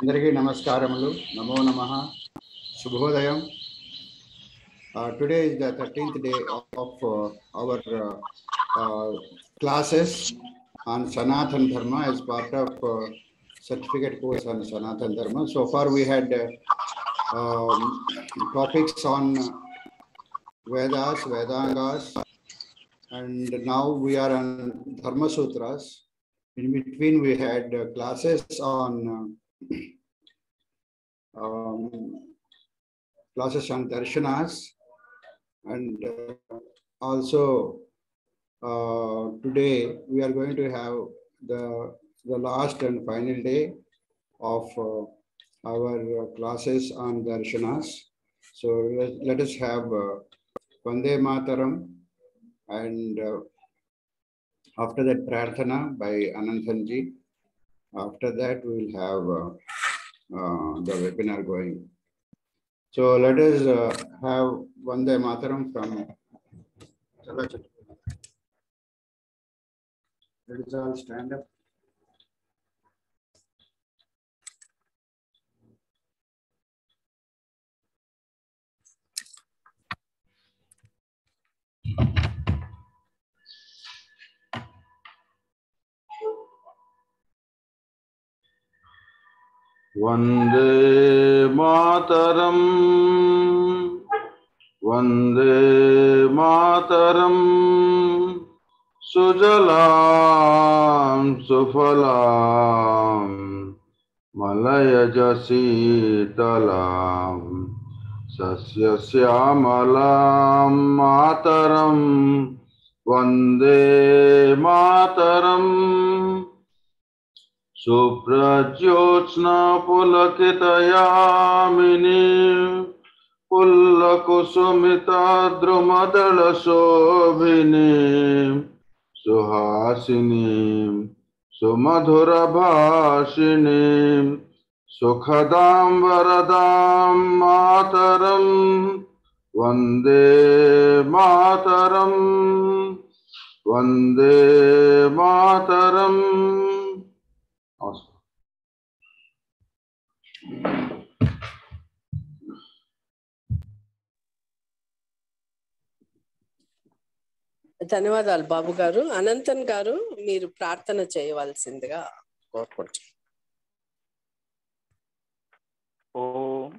అందరికీ నమస్కారములు నమో నమః శుభోదయం. Today is the 13th day of our classes on Sanatana Dharma as part of certificate course on Sanatana Dharma. So far we had topics on Vedas, Vedangas, and now we are on Dharma Sutras. In between we had classes on darshanas, and also today we are going to have the last and final day of our classes on darshanas. So let us have Vande Mataram, and after that Prarthana by Ananthanji. After that we will have the webinar going. So let us have Vande Mataram from Chalachitra. Let us all stand up. Vande Mataram, Vande Mataram, Sujalam Sufalam, Malayaj Sitalam, Sasya Syamalam Mataram, Vande Mataram. Suprajyotsna pulakitayamini pullakusumita drumadala shobhini suhasini sumadhura bhashini sukhadam varadam mataram Vande Mataram Vande Mataram. ధన్యవాదాలు బాబు గారు. అనంతన్ గారు మీరు ప్రార్థన చేయవలసిందిగా కోరుకుంటున్నాను. ఓం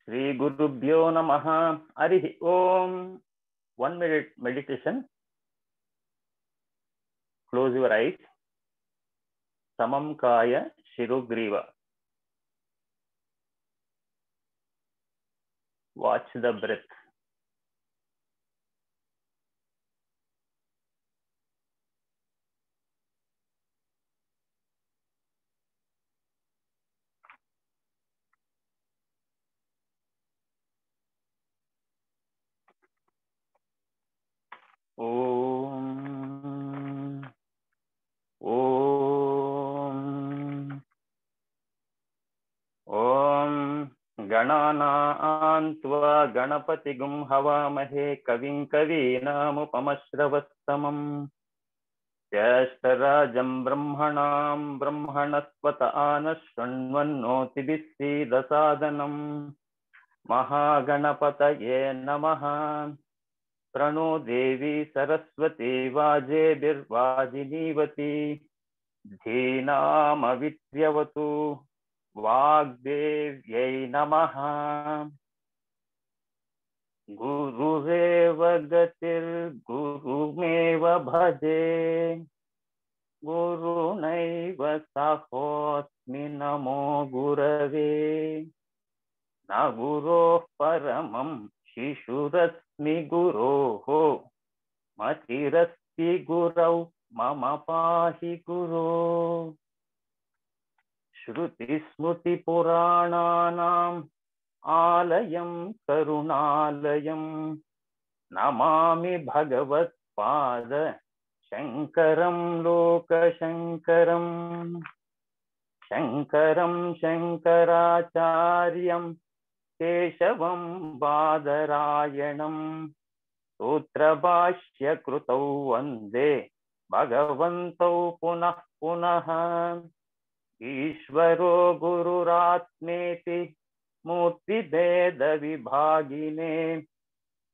శ్రీ గురుభ్యో నమః. హరి ఓం. 1 minute meditation. Close your eyes. Samam kaya shirogriva. Watch the breath. Om Om Om Ganana Tva Ganapatigum Havamahe Kavim Kavinamupamashravastamam Yashtarajam Brahmanam Brahmanaspata Anashranvannoti Dasadanam Mahaganapataye Namaha. Prano Devi Saraswati Vajebirvajinivati Dhinam Avityavatu Vagdevyai Namaha. Gurureva Gatir Gurumeva Bhaje Gurunaiva Sahosmi Namo Gurave Na Guru Paramam Shishurasmi Guroho Matirasti Gurau Mama Pahi Guru. Shruti Smruti Purananam Alayam Karunalayam Namami Bhagavat Pada Shankaram Loka Shankaram Shankaram Shankaracharyam Keshavam Badarayanam Sutrabhashya Krutau Vande Bhagavantau Punah Punah. ईश्वरो गुरुरात्मेति मूर्तिभेदविभागिने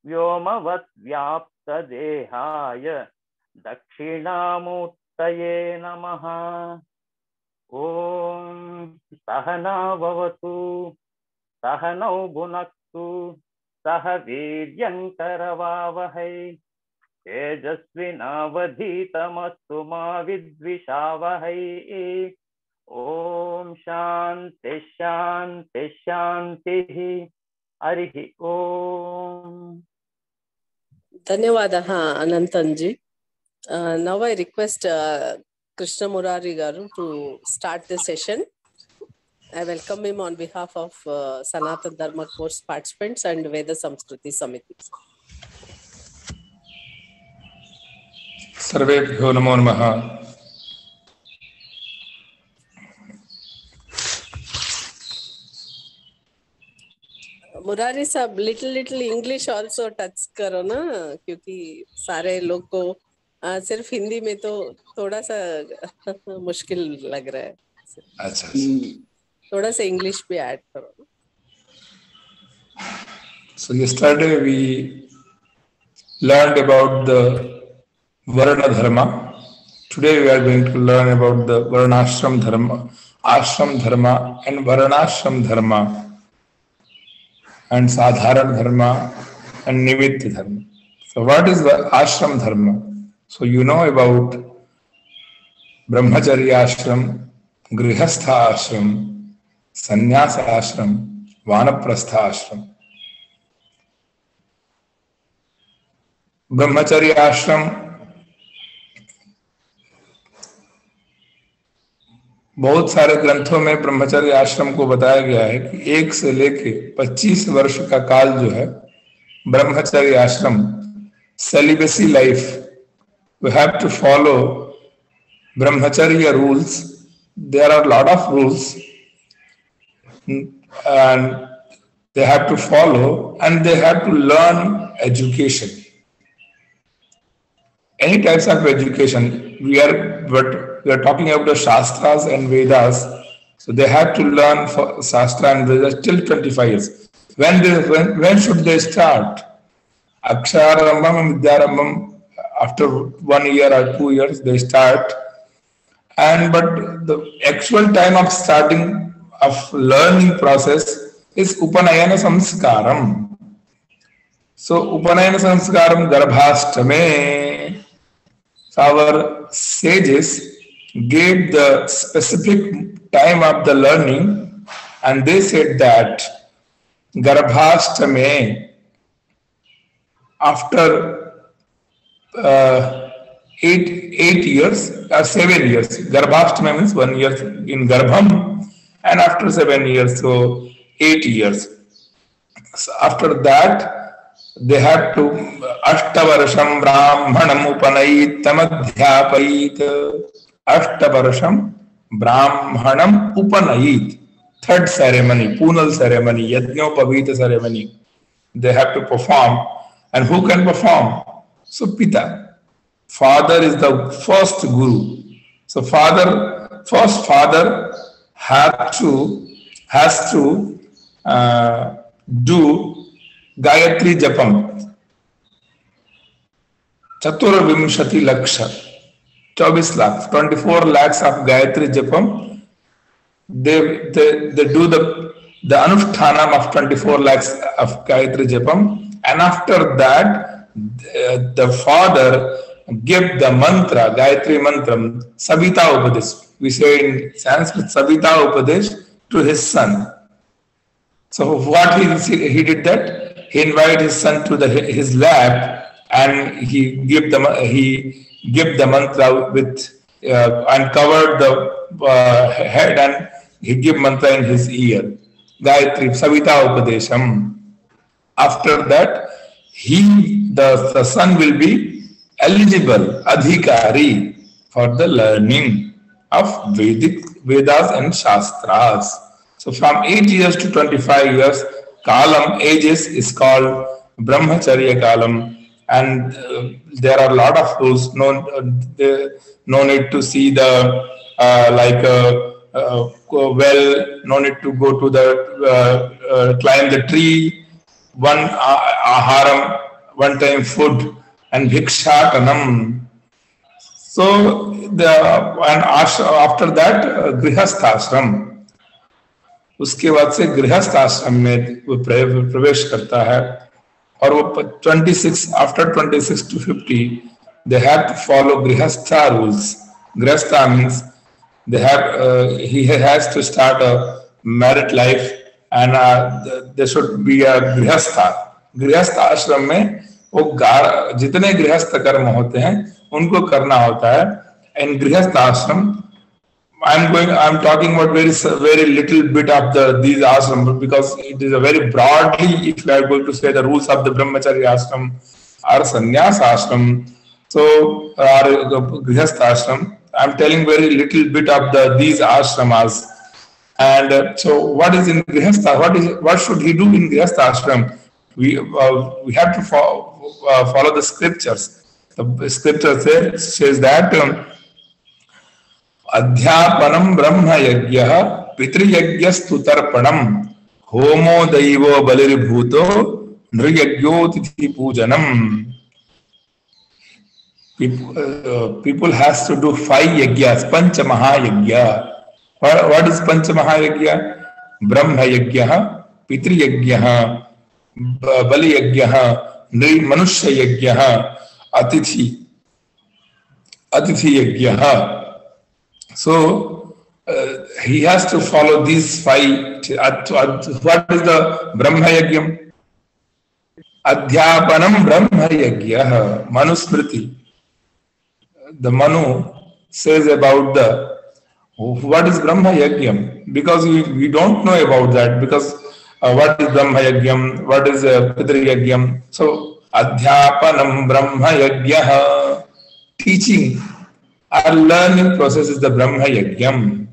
व्योमवत् व्याप्तदेहाय दक्षिणामूर्तये नमः। ॐ सहना भवतु सहनौ भुनक्तु सह वीर्यङ्करवावहै तेजस्विनावधीतमस्तु मा विद्विषावहै। ओम शांति शांति शांति। हरिः ओम। ధన్యవాదः Ananthan G. Now I request Krishna Murari garu to start the session. I welcome him on behalf of Sanatana Dharma course participants and Veda Samskriti Samiti. सर्वेभ्यो नमो नमः। मुरारी साहब लिटिल इंग्लिश ऑल्सो टच करो ना, क्योंकि सारे लोग को सिर्फ हिंदी में तो थोड़ा सा मुश्किल लग रहा है। अच्छा, थोड़ा सा इंग्लिश भी ऐड करो। So yesterday we learned about the Varna Dharma. Today we are going to learn about the Varnashram Dharma, Ashram Dharma and Varnashram Dharma, and Sadharan Dharma and Nimitta Dharma. So what is the Ashram Dharma? So you know about Brahmacharya Ashram, Grihastha Ashram, Sannyasa Ashram, Vanaprastha Ashram. Brahmacharya Ashram बहुत सारे ग्रंथों में ब्रह्मचर्य आश्रम को बताया गया है कि 1 से लेके 25 वर्ष का काल जो है ब्रह्मचर्य आश्रम, celibacy life, we have to follow brahmacharya rules. There are a lot of rules and they have to follow, and they have to learn education, any types of education. We are talking about the Shastras and Vedas, so they have to learn for Shastra and Vedas till 25 years. When should they start? Akshararambham and Vidyarambham, after 1 year or 2 years they start, but the actual time of starting of learning process is Upanayana Samskaram. So Upanayana Samskaram Garbhashtame. So our sages gave the specific time of the learning, and they said that Garbhashtame, after 8 years or 7 years. Garbhashtame means 1 year in Garbham, and after 7 years, so 8 years. So after that, they had to Ashtavarasham Brahmanam Upanayit Tamadhyapayit. Ashtavarasham Brahmanam Upanayit. Third ceremony, Punal ceremony, Yajnopavita ceremony, they have to perform. And who can perform? So Pita. Father is the first guru. So first father has to do Gayatri Japam. Chaturvimshati Laksha. 24 lakhs, 24 lakhs of Gayatri Japam. They do the Anušthanam of 24 lakhs of Gayatri Japam. And after that, the father give the mantra, Gayatri mantra, Savita Upadesh. We say in Sanskrit, Savita Upadesh to his son. So what he did that? He invited his son to his lab, and he give the mantra with and covered the head, and he give mantra in his ear. Gayatri Savita Upadesham. After that, the son will be eligible, adhikari, for the learning of Vedas and Shastras. So from 8 years to 25 years, Kalam ages is called Brahmacharya Kalam, and there are a lot of rules. No need to see the well, no need to go to the climb the tree. One aharam, one time food, and bhikshatanam. So after that grihasthashram. उसके बाद से गृहस्थ आश्रम में वो प्रवेश करता है और वो 26 after 26 to 50 they have to follow grihastha rules. Grihastha means they have he has to start a married life and there should be a grihastha. गृहस्थ आश्रम में वो जितने गृहस्थ कर्म होते हैं उनको करना होता है. In गृहस्थ आश्रम I'm talking about very little bit of these ashram because it is a very broadly, if you are going to say the rules of the brahmacharya ashram or sannyas ashram, so or grihastha ashram, I'm telling very little bit of these ashramas. And so what is in grihastha? What should he do in grihastha ashram? We have to follow the scriptures. The scripture says that अध्यापनम ब्रह्म यज्ञ पितृयज्ञस्तु तर्पणम होमो दैवो बलिर्भूतो नृयज्ञोतिथि पूजनम. People has to do 5 yajnas, pancha mahayajna. What is pancha mahayajna? Brahma yajna, pitriyajna, bali yajna, manushya yajna, atithi yajna. So he has to follow these 5. What is the Brahma Yagyam? Adhyapanam Brahma Yagya, Manusmriti. The Manu says about what is Brahma Yagyam, because we don't know about that, because what is Brahma Yagyam, what is Pitri Yagyam. So Adhyapanam Brahma Yagya, teaching. Our learning process is the Brahma Yagyam.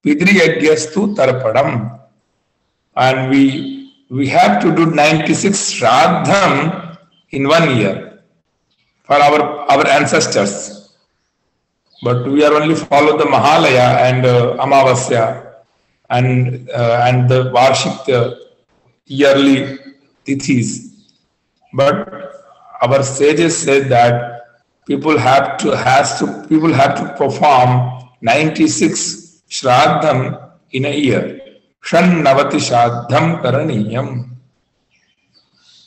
Pitri Yagyastu Tarpadam. And we have to do 96 Shraddham in 1 year for our ancestors. But we are only follow the Mahalaya and Amavasya and the Varshik yearly Tithis. But our sages said that people have to perform 96 Shraddham in a year. Shannavati Shraddham Karaniyam.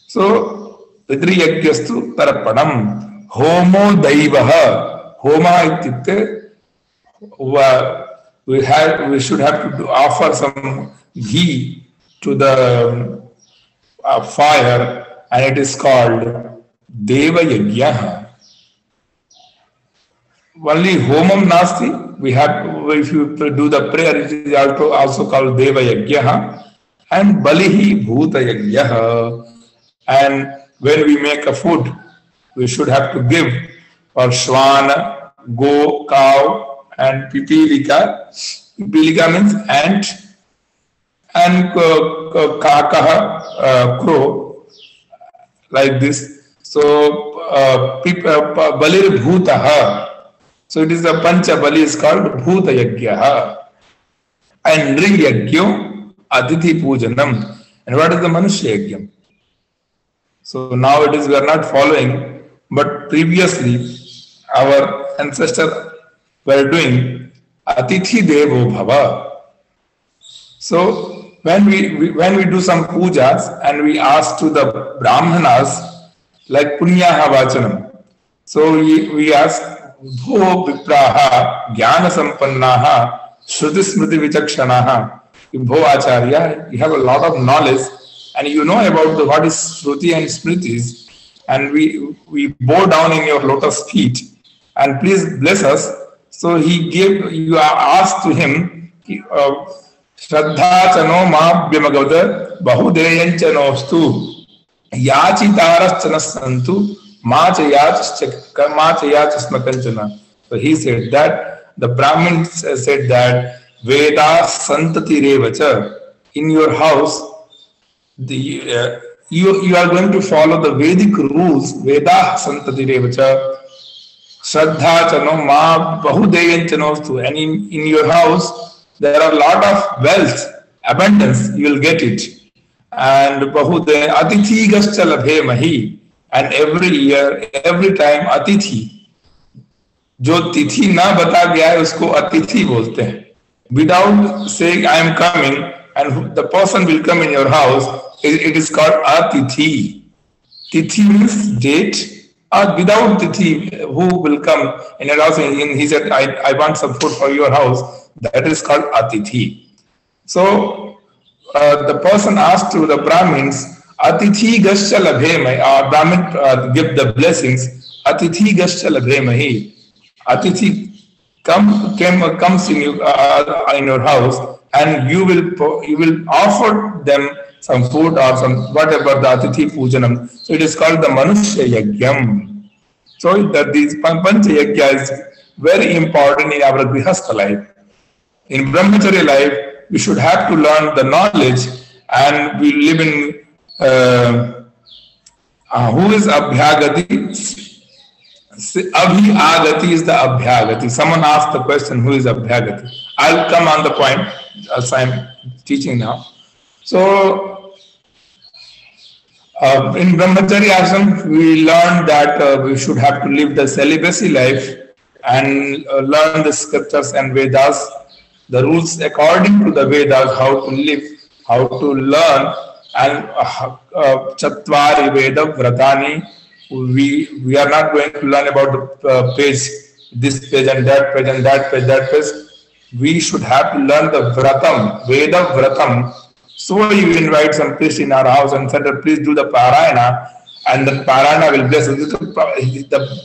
So, Pitri Yagyastu Tarpanam. Homo Daivaha. Homa ityukte, we should have to offer some ghee to the fire, and it is called Deva Yagyaha. Only homam nasti, we have, if you do the prayer, it is also called Deva Yagyaha, and Balihi Bhuta Yagyaha. And when we make a food, we should have to give for Shwana, go, cow, and Pipilika. Pipilika means ant, and Kakaha, crow, like this. So, Balir Bhutaha. So it is the Pancha Bali is called Bhuta Yagyaha. And Nri Yagyo Atithi Pujanam. And what is the Manushya Yagyam? So now it is we are not following, but previously our ancestors were doing Atithi Devo Bhava. So when we do some pujas and we ask to the Brahmanas like Punyaha Vachanam. So we ask Bho Vipraha Jnana Sampannaha Shruti Smriti Vichakshanaha. Bho Acharya, you have a lot of knowledge and you know about what is Shruti and Smritis, and we bow down in your lotus feet and please bless us. So you asked to him, Shraddha Chano Mabhyamagavada Bahudeyancha Nostu Yachitaras Chanasantu Machayachasmakanchana. So he said that the Brahmins said that Veda Santati Revacha, in your house you are going to follow the Vedic rules. Veda Santati Revacha Shraddha chano ma bahudeyan chanostu. And in your house, there are a lot of wealth, abundance, you will get it. And bahudeyan atithi gascha labhe mahi. And every year, every time atithi, जो तिथि ना बता गया है उसको अतिथि बोलते हैं. Without saying I am coming and the person will come in your house, it is called atithi. Tithi means date. Without tithi, who will come in your house and he said, I want some food for your house, that is called atithi. So the person asked to the Brahmins, atithi gascha labhemahi, Brahmin give the blessings, atithi gascha labhemahi. Atithi comes in your house and you will offer them some food or some whatever the atithi pujanam. So it is called the Manushya Yagyam. So these Pancha Yagya is very important in our Grihastha life. In Brahmacharya life, we should have to learn the knowledge, and we live in who is Abhyagati? Abhyagati is the Abhyagati. Someone asked the question, who is Abhyagati? I'll come on the point as I'm teaching now. So, in Brahmacharya ashram, we learned that we should have to live the celibacy life and learn the scriptures and Vedas, the rules according to the Vedas, how to live, how to learn, and Chatvari Veda Vratani. We are not going to learn about the page, this page and that page and that page, that page. We should have to learn the Vratam, Veda Vratam. So you invite some priest in our house and said, please do the Parayana, and the Parayana will bless us.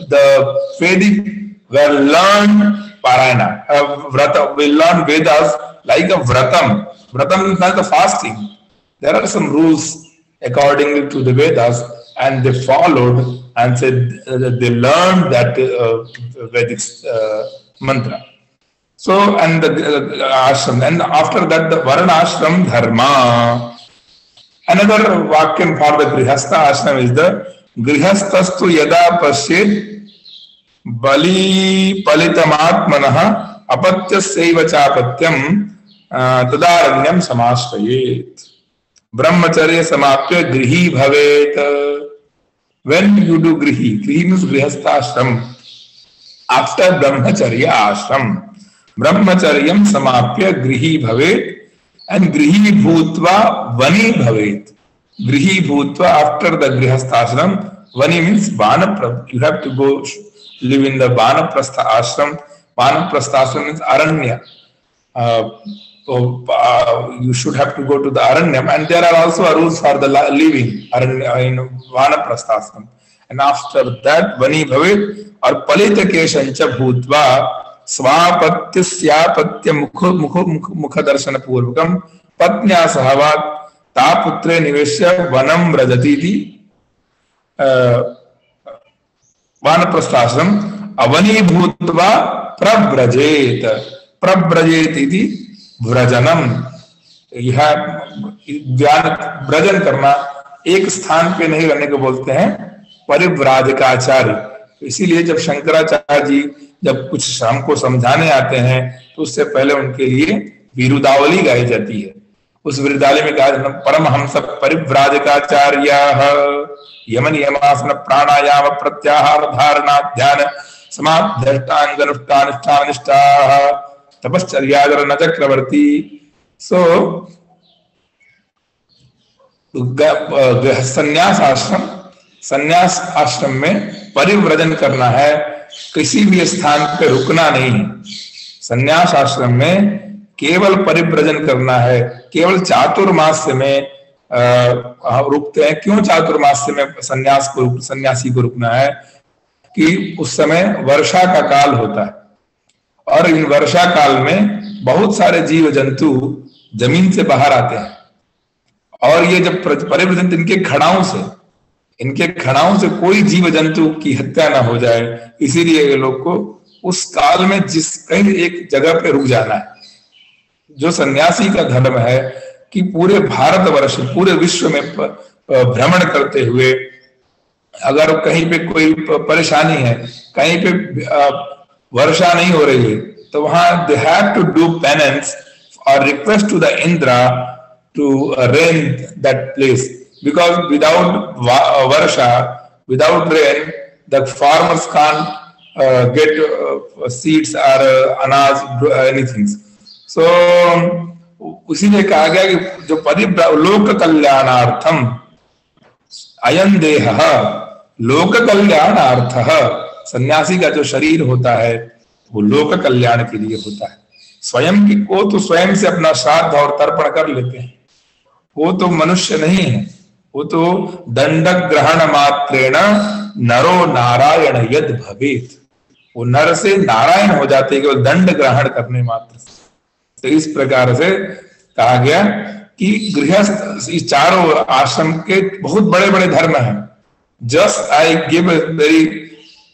The Vedic will learn Parayana. Vrata will learn Vedas like a Vratam. Vratam is not the fasting. There are some rules according to the Vedas, and they followed and said they learned that Vedic mantra. So, and the ashram, and after that the Varna ashram dharma. Another vakyam for the Grihastha ashram is the Grihasthastu yada pasyed bali palitamatmanaha apatyasaiva chapatyam tadaranyam samashrayet. Brahmacharya samapya grihi bhavet. When you do grihi means Grihastha ashram. After Brahmacharya ashram, Brahmacharyam samapya grihi bhavet, and grihi bhutva vani bhavet. Grihi bhutva, after the Grihastha ashram, vani means Vanaprastha. You have to go live in the Vanaprastha ashram. Vanaprastha ashram means Aranya. You should have to go to the Aranyam, and there are also rules for the living in Vanaprastha ashram. And after that, vani bhavet or palita keshancha bhutva स्वापत्य स्यापत्य मुख दर्शन पूर्वकम पत्न्या सहवात तापुत्रे निवेश्य वनम व्रजति इति वानप्रस्थाश्रम अवनी भूत्वा प्रव्रजेत इति व्रजनम. यह व्रजन करना, एक स्थान पे नहीं रहने को बोलते हैं परिव्राजकाचार्य. इसीलिए जब शंकराचार्य जी जब कुछ हमको समझाने आते हैं तो उससे पहले उनके लिए विरुदावली गाई जाती है. उस विरुदावली में कहा जाता है परमहंस परिव्राजकाचार्याः यम नियमासन प्राणायाम प्रत्याहार धारणा ध्यान समाधिष्टांगनुष्ठानिष्ठानिष्ठाः तपश्चर्याचरण चक्रवर्ती. सो संन्यास आश्रम में परिव्रजन करना है, किसी भी स्थान पे रुकना नहीं है. संन्यास आश्रम में केवल परिव्रजन करना है. केवल चातुर्मास्य में रुकते हैं. क्यों चातुर्मास्य में सन्यासी को रुकना है? कि उस समय वर्षा का काल होता है और इन वर्षा काल में बहुत सारे जीव जंतु जमीन से बाहर आते हैं और ये जब परिव्रजन इनके खड़ाओं से कोई जीव जंतु की हत्या ना हो जाए, इसीलिए ये लोग को उस काल में कहीं एक जगह पे रुक जाना है. जो सन्यासी का धर्म है कि पूरे भारतवर्ष, पूरे विश्व में भ्रमण करते हुए अगर कहीं पे कोई परेशानी है, कहीं पे वर्षा नहीं हो रही है, तो वहां they have to do penance और request to the Indra to rain that place, because without वर्षा, without rain, the farmers can't get seeds और अनाज, एनीथिंग. सो इसीलिए कहा गया कि जो लोक कल्याणार्थम अयं देह, लोक कल्याणार्थः, सन्यासी का जो शरीर होता है वो लोक कल्याण के लिए होता है. स्वयं की को तो स्वयं से अपना श्राद्ध और तर्पण कर लेते हैं, वो तो मनुष्य नहीं है, वो तो दंड ग्रहण मात्रेण नरो नारायण यद भवेत, वो नर से नारायण हो जाते हैं केवल दंड ग्रहण करने मात्र से. तो इस प्रकार से कहा गया कि गृहस्थ, इस चारों आश्रम के बहुत बड़े बड़े धर्म हैं. Just I give a very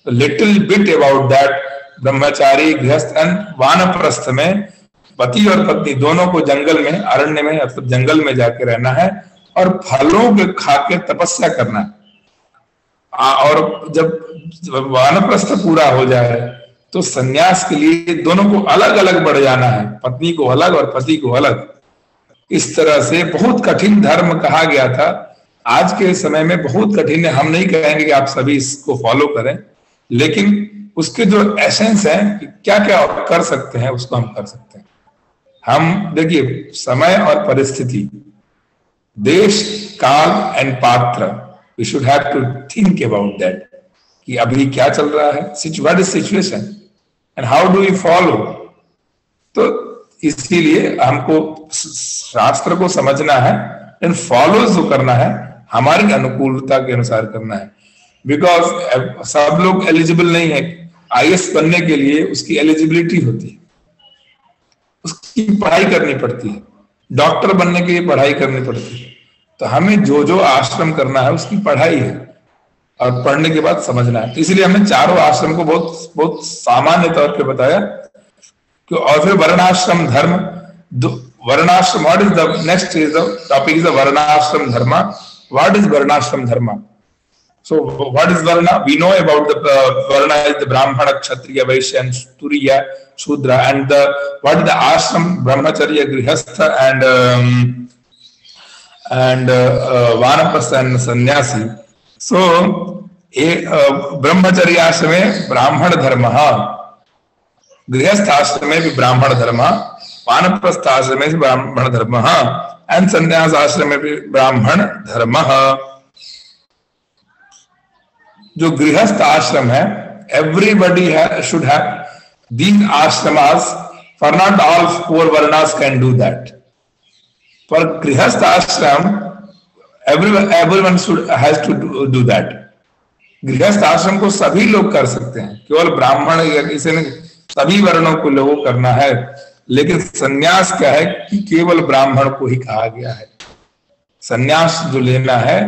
little bit about that. ब्रह्मचारी, गृहस्थ एंड वानप्रस्थ में पति और पत्नी दोनों को जंगल में, अरण्य में, मतलब जंगल में जाके रहना है और फलों के खा के तपस्या करना है. और जब वानप्रस्थ पूरा हो जाए तो सन्यास के लिए दोनों को अलग अलग बढ़ जाना है, पत्नी को अलग और पति को अलग. इस तरह से बहुत कठिन धर्म कहा गया था. आज के समय में बहुत कठिन है. हम नहीं कहेंगे कि आप सभी इसको फॉलो करें, लेकिन उसके जो एसेंस है कि क्या क्या कर सकते हैं उसको हम कर सकते हैं. हम देखिए, समय और परिस्थिति, देश, काल एंड पात्र, we should have to think about that कि अभी क्या चल रहा है, what is situation and how do you follow. तो इसीलिए हमको शास्त्र को समझना है एंड फॉलो जो करना है हमारी अनुकूलता के अनुसार करना है. बिकॉज सब लोग एलिजिबल नहीं है. आईएएस बनने के लिए उसकी एलिजिबिलिटी होती है, उसकी पढ़ाई करनी पड़ती है. डॉक्टर बनने के लिए पढ़ाई करनी पड़ती है. तो हमें जो जो आश्रम करना है उसकी पढ़ाई है और पढ़ने के बाद समझना है. तो इसलिए हमने चारों आश्रम को बहुत बहुत सामान्य तौर पे बताया. और फिर वर्णाश्रम धर्म, वर्णाश्रम, what is the next is the topic is the वर्णाश्रम धर्म. व्हाट इज वर्णाश्रम धर्म? So what is Varna? We know about the Varna is the Brahmana, Kshatriya, Vaishya and Turiya, Shudra, and what is the ashram? Brahmacharya, Grihastha and Vanaprastha and Sannyasi. So Brahmacharya ashram में ब्राह्मण धर्म, गृहस्थ आश्रम में भी ब्राह्मण धर्म, वानप्रस्थ आश्रम में भी ब्राह्मण धर्म एंड संन्यास आश्रम में भी ब्राह्मण धर्म. जो गृहस्थ आश्रम है, एवरीबडी शुड हैव दीज आश्रमास. फॉर नॉट ऑल 4 वर्णास कैन डू दैट. फॉर गृहस्थ आश्रम everyone should has to do that. गृहस्थ आश्रम को सभी लोग कर सकते हैं, केवल ब्राह्मण या किसी ने, सभी वर्णों को लोगों करना है. लेकिन सन्यास क्या है कि केवल ब्राह्मण को ही कहा गया है. सन्यास जो लेना है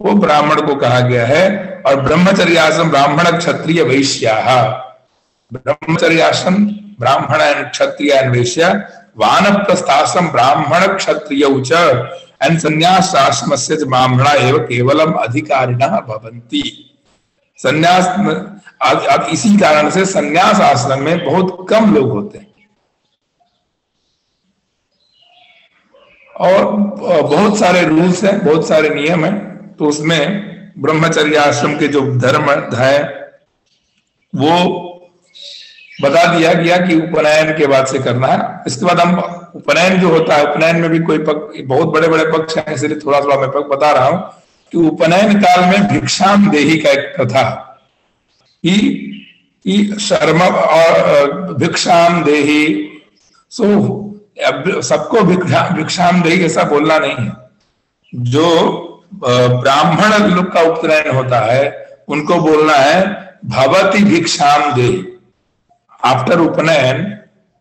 वो ब्राह्मण को कहा गया है. और ब्रह्मचर्य आश्रम ब्राह्मण, क्षत्रिय, वैश्या. ब्रह्मचर्य आश्रम ब्राह्मण एंड क्षत्रिय एंड वैश्या. वानप्रस्थ आश्रम ब्राह्मण, क्षत्रिय एंड संन्यास आश्रम से ब्राह्मणा एवं केवलम अधिकारिणः भवन्ति. संन्यास, अब इसी कारण से संन्यास आश्रम में बहुत कम लोग होते हैं और बहुत सारे रूल्स हैं, बहुत सारे नियम हैं. तो उसमें ब्रह्मचर्य आश्रम के जो धर्म है वो बता दिया गया कि उपनयन के बाद से करना है. इसके बाद हम उपनयन जो होता है, उपनयन में भी कोई बहुत बड़े बड़े पक्ष हैं, इसलिए थोड़ा थोड़ा मैं बता रहा हूं कि उपनयन काल में भिक्षाम देही का एक प्रथा कि शर्मा और भिक्षाम देही. सो सबको भिक्षाम देही ऐसा बोलना नहीं है. जो ब्राह्मण लोग का उपनयन होता है उनको बोलना है भवति भिक्षाम देहि. आफ्टर उपनयन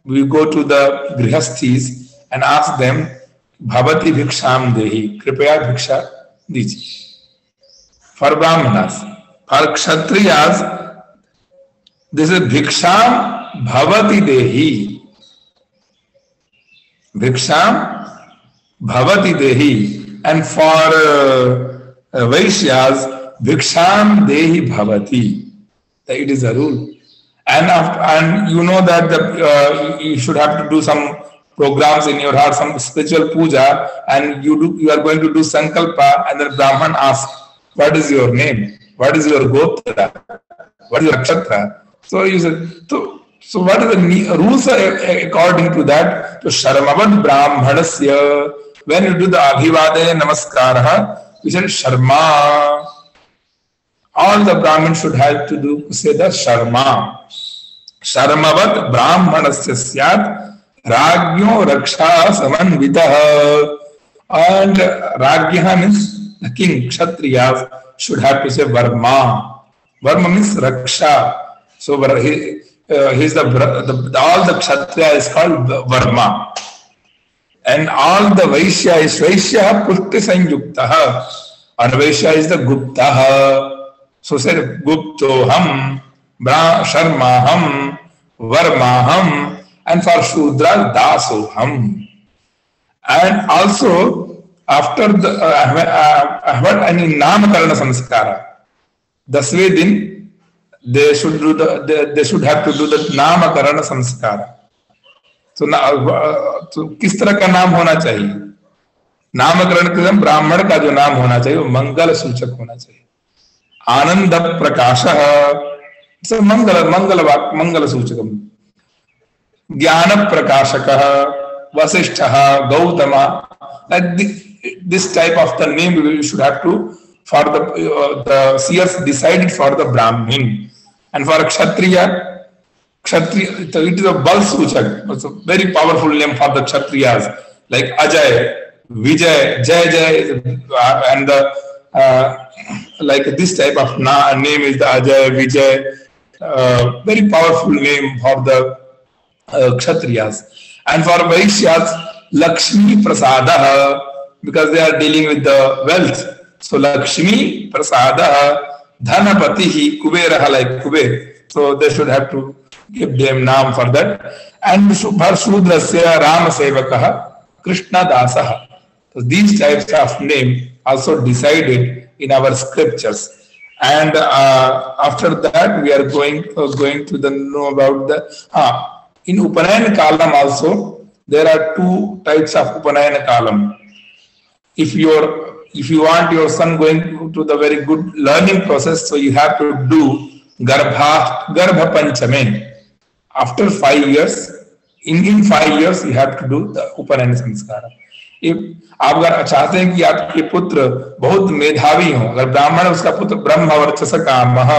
वी गो टू द गृहस्थीज एंड आस्क देम भवति भिक्षाम देहि, कृपया भिक्षा दीजिए. फॉर ब्राह्मणास, फॉर क्षत्रियास दिस इज भिक्षाम भवति देहि. भिक्षाम भवति देहि. And for Vaishyas, Bhiksham Dehi Bhavati. It is a rule. And you know that you should have to do some programs in your heart, some spiritual puja, and you are going to do sankalpa, and then Brahman asks, what is your name? What is your gotra? What is your nakshatra? So you said, so what are the rules according to that? So Sharmavad Brahmanasya, when you do the Abhivadaya Namaskara, we said Sharma. All the Brahmins should have to do say the Sharma. Sharmavat Brahmanasya syat Ragyo Raksha Samanvitah. And Ragya means the king, Kshatriyas should have to say Varma. Varma means Raksha. So he's all the Kshatriya is called Varma. And all the Vaishya is Vaishya Pushti Sanyuktaha. And Vaishya is the Guptaha. So say Guptoham, Sharmaham, Varmaham, and for Shudra Dasoham. And also after the Namakarana Samskara, Dasve din they should have to do the Namakarana Samskara. So किस तरह का नाम होना चाहिए? नामकरण के समय ब्राह्मण का जो नाम होना चाहिए वो मंगल सूचक होना चाहिए. आनंद प्रकाशः मंगल सूचकम. ज्ञान प्रकाशकः वसिष्ठः Gautam. This type of the name we should have to for the seers decided for the Brahmin. And for Kshatriya, it is a bal suchak. It's a very powerful name for the Kshatriyas, like Ajay, Vijay, Jay, and like this type of name is the Ajay, Vijay, very powerful name for the Kshatriyas. And for Vaishyas, Lakshmi Prasadaha, because they are dealing with the wealth. So Lakshmi Prasadaha, Dhanapatihi, Kuberaha, like Kuber. So they should have to give them name for that. And for Sudrasya Rama Sevakaha, Krishna Dasaha. So these types of name also decided in our scriptures. And after that we are going to know about the in Upanayana Kalam also there are two types of Upanayana Kalam. If you want your son going to the very good learning process, so you have to do Garbha Panchame. After 5 years, in 5 years, you have to do the Upanayana Samskara. If आप अगर चाहते हैं कि आपके पुत्र बहुत मेधावी हो, अगर ब्राह्मण उसका पुत्र ब्रह्मवर्चस कामः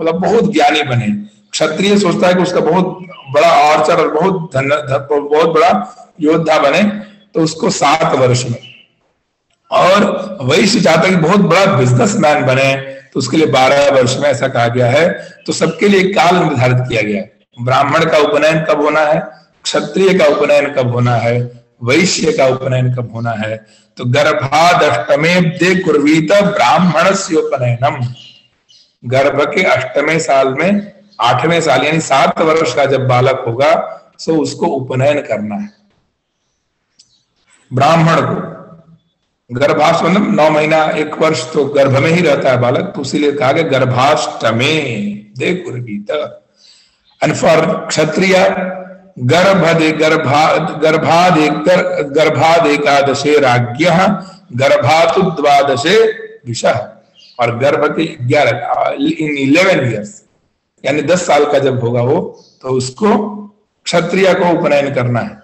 मतलब बहुत ज्ञानी बने, क्षत्रिय सोचता है कि उसका बहुत बड़ा आर्चर और बहुत बड़ा योद्धा बने, तो उसको 7 वर्ष में, और वैश्य चाहता है कि बहुत बड़ा बिजनेसमैन बने, तो उसके लिए 12 वर्ष में ऐसा कहा गया है. तो सबके लिए काल निर्धारित किया गया है. ब्राह्मण का उपनयन कब होना है, क्षत्रिय का उपनयन कब होना है, वैश्य का उपनयन कब होना है. तो गर्भादष्टमे दे कुर्वीत ब्राह्मणस्य उपनयनम. गर्भ के 8वें साल में 8वें साल यानी 7 वर्ष का जब बालक होगा तो उसको उपनयन करना है. ब्राह्मण को गर्भाष्ट मतलब 9 महीना 1 वर्ष तो गर्भ में ही रहता है बालक, तो इसीलिए कहा गया गर्भाष्टमे दे कुर्वीत. एंड फॉर क्षत्रिय गर्भादेकादशे राज्ञः गर्भातु द्वादशे विषः. और गर्भ के 11 ईयर्स यानी 10 साल का जब होगा वो, तो उसको क्षत्रिय को उपनयन करना है.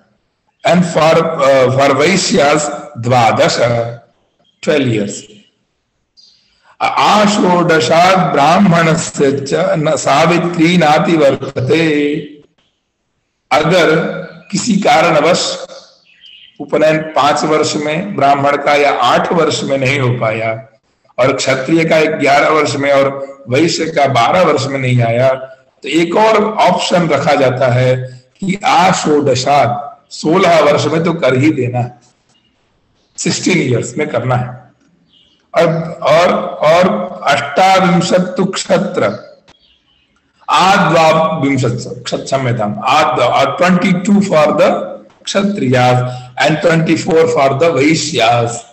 एंड फॉर वैश्यास 12 ईयर्स. आषोडशात् ब्राह्मणस्य च सावित्री नाति वर्तते. अगर किसी कारणवश उपनयन 5 वर्ष में ब्राह्मण का या 8 वर्ष में नहीं हो पाया, और क्षत्रिय का 11 वर्ष में और वैश्य का 12 वर्ष में नहीं आया, तो एक और ऑप्शन रखा जाता है कि आषोडशात् 16 वर्ष में तो कर ही देना, 16 ईयर्स में करना है. और अष्टाविंशतु क्षत्र क्षम्यताम 22 फॉर द क्षत्रियास एंड 24 फॉर द वैश्यास.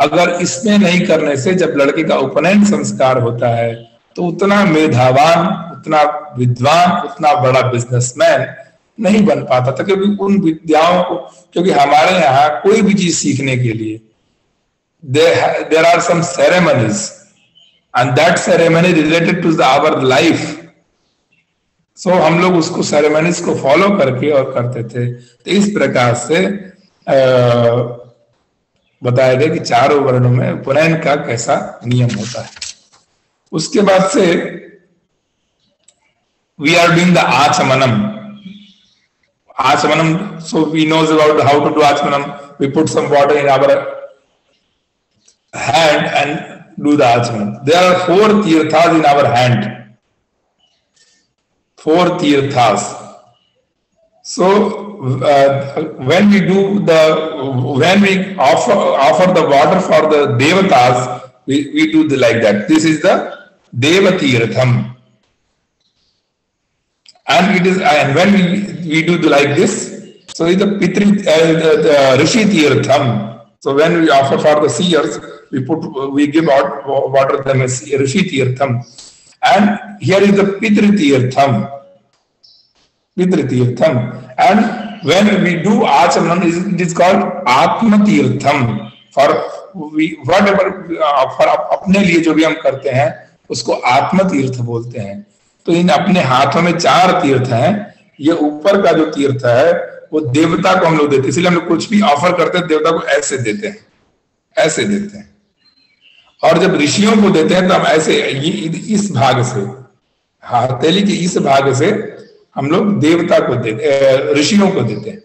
अगर इसमें नहीं करने से जब लड़के का उपनयन संस्कार होता है तो उतना मेधावान, उतना विद्वान, उतना बड़ा बिजनेसमैन नहीं बन पाता था, क्योंकि उन विद्याओं को, क्योंकि हमारे यहाँ कोई भी चीज सीखने के लिए there are some ceremonies and that ceremony related to our life. So हम लोग उसको सेरेमनीज को फॉलो करके और करते थे। तो इस प्रकार से बताया गया कि चारों वर्णों में उपनयन का कैसा नियम होता है। उसके बाद से we are doing the आचमनम। आचमनम, so we knows about how to do आचमनम. We put some water in our hand and do the आचमनम. There are 4 तीर्थास in our hand. 4 तीर्थास. So when we offer the water for the devatas, we do like that. This is the Devatirtham. And when we do like this, so it's the Rishi Tirtham. So when we offer for the seers, we give out water them as Rishi Tirtham. And here is the Pitri Tirtham. Pitri Tirtham. And when we do Achamanam, it is called Atma Tirtham. For अपने लिए जो भी हम करते हैं उसको आत्म तीर्थ बोलते हैं। तो इन अपने हाथों में 4 तीर्थ हैं। ये ऊपर का जो तीर्थ है वो देवता को हम लोग देते हैं, इसलिए हम लोग कुछ भी ऑफर करते हैं देवता को ऐसे देते हैं, ऐसे देते हैं। और जब ऋषियों को देते हैं तो हम ऐसे इस भाग से, हथेली के इस भाग से हम लोग देवता को देते, ऋषियों को देते हैं।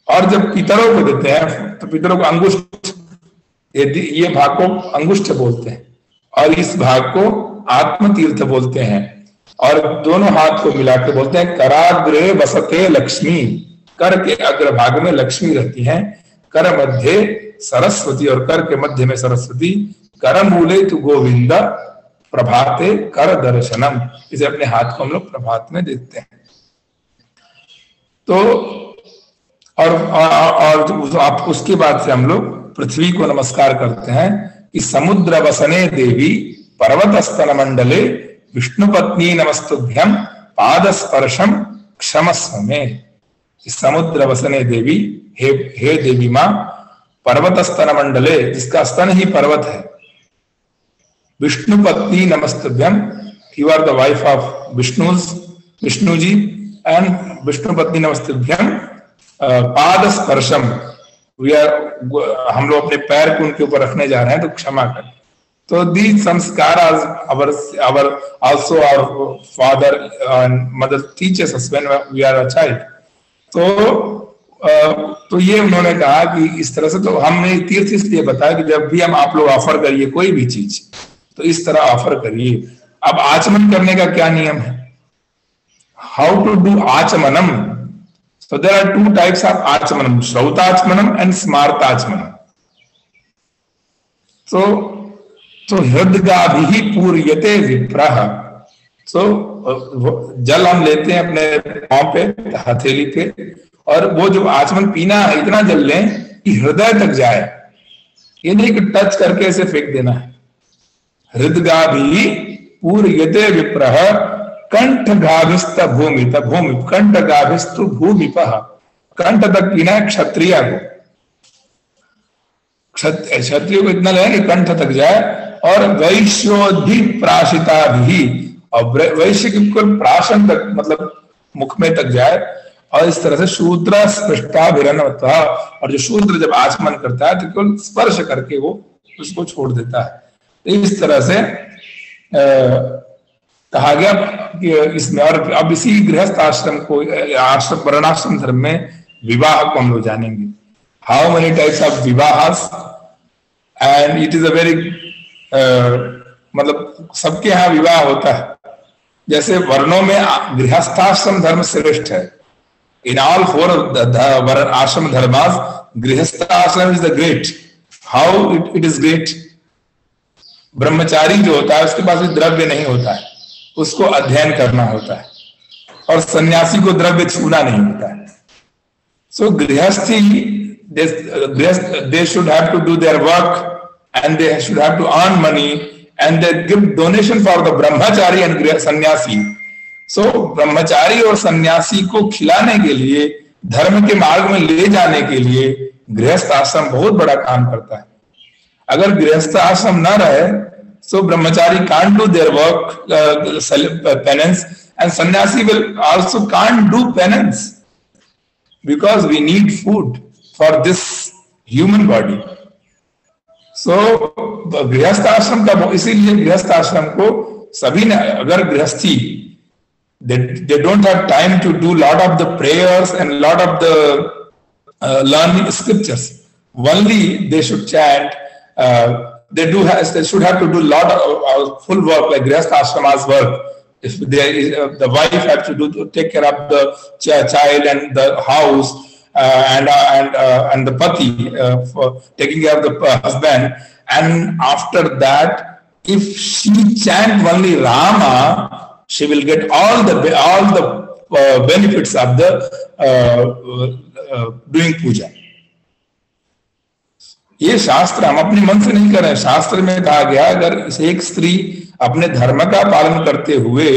और जब पितरों को देते हैं तो पितरों को अंगुष्ठ, ये भाग को अंगुष्ठ बोलते हैं और इस भाग को आत्म तीर्थ बोलते हैं। और दोनों हाथ को मिला के बोलते हैं कराग्रे वसते लक्ष्मी। कर के अग्रभाग में लक्ष्मी रहती हैं, कर मध्य सरस्वती और कर के मध्य में सरस्वती। कर मूले तु गोविंद प्रभाते कर दर्शनम। इसे अपने हाथ को हम लोग प्रभात में देते हैं। तो और आप उसके बाद से हम लोग पृथ्वी को नमस्कार करते हैं कि समुद्र वसने देवी पर्वत स्तन मंडले विष्णु पत्नी नमस्तुभ्यम पाद स्पर्शम क्षमस्व में। समुद्र वसने देवी, हे देवी मां, पर्वत स्तन मंडले, जिसका स्तन ही पर्वत है, विष्णु पत्नी नमस्तुभ्यम, you are the wife of Vishnu ji, and Vishnu पत्नी नमस्तुभ्यम पाद स्पर्शम, हम लोग अपने पैर को उनके ऊपर रखने जा रहे हैं तो क्षमा कर। तो these samskaras also our father and mother teaches us when we are a child. तो ये उन्होंने कहा कि इस तरह से, तो हमने तीर्थ इसलिए बताया कि जब भी हम आप लोग ऑफर करिए कोई भी चीज तो इस तरह ऑफर करिए। अब आचमन करने का क्या नियम है, हाउ टू डू आचमनम। So there are 2 types of आचमनम, श्रौताचमनम and स्मार्ताचमनम। तो हृदगाभिः पूर्यते विप्रः। So जल हम लेते हैं अपने पांव पे, हथेली पे, और वो जो आचमन पीना है इतना जल लें कि हृदय तक जाए, ये नहीं कि टच करके ऐसे फेंक देना है। हृदगाभिः पूर्यते विप्रः कंठ गाभिस्त भूमि, भूमि कंठ गाभिस्तु भूमिपः। कंठ तक पीना है क्षत्रिय को, क्षत्रिय को इतना लें कि कंठ तक जाए। और वैश्योधि प्राशिता भी, और वैश्य के प्राशन तक, मतलब मुख में तक जाए। और इस तरह से शूद्र स्पृष्टाभिरन्वतः, और जो शूद्र जब आचमन करता है तो केवल स्पर्श करके वो उसको छोड़ देता है। इस तरह से कहा गया कि इसमें। और अब इसी गृहस्थ आश्रम को, आश्रम वर्णाश्रम धर्म में विवाह को हम लोग जानेंगे। हाउ मेनी टाइप्स ऑफ विवाहस, and it is a very, मतलब सबके यहाँ विवाह होता है। जैसे वर्णों में गृहस्थाश्रम धर्म श्रेष्ठ है। इन ऑल 4 आश्रम धर्मास गृहस्थाश्रम is the great. How it is great, ब्रह्मचारी जो होता है उसके पास भी द्रव्य नहीं होता है, उसको अध्ययन करना होता है, और सन्यासी को द्रव्य छूना नहीं होता है। सो गृहस्थी, they should have to do their work and they should have to earn money and they give donation for the brahmachari and sannyasi. So ब्रह्मचारी और सन्यासी को खिलाने के लिए, धर्म के मार्ग में ले जाने के लिए गृहस्थ आश्रम बहुत बड़ा काम करता है. अगर गृहस्थ आश्रम न रहे so brahmachari can't do their work, penance, and sannyasi will also can't do penance because we need food for this human body. So गृहस्थ आश्रम का, इसीलिए गृहस्थ आश्रम को सभी ने, अगर गृहस्थी they don't have time to do lot of the prayers and lot of the learning scriptures. Only they should chant. They should have to do lot of full work like grihastha ashrama's work. If there is, the wife has to take care of the child and the house, and the pati for taking care of the husband. And after that, if she chant only Rama, she will get all the benefits of the doing puja. ये शास्त्र हम अपने मन से नहीं कर रहे हैं. शास्त्र में कहा गया अगर एक स्त्री अपने धर्म का पालन करते हुए,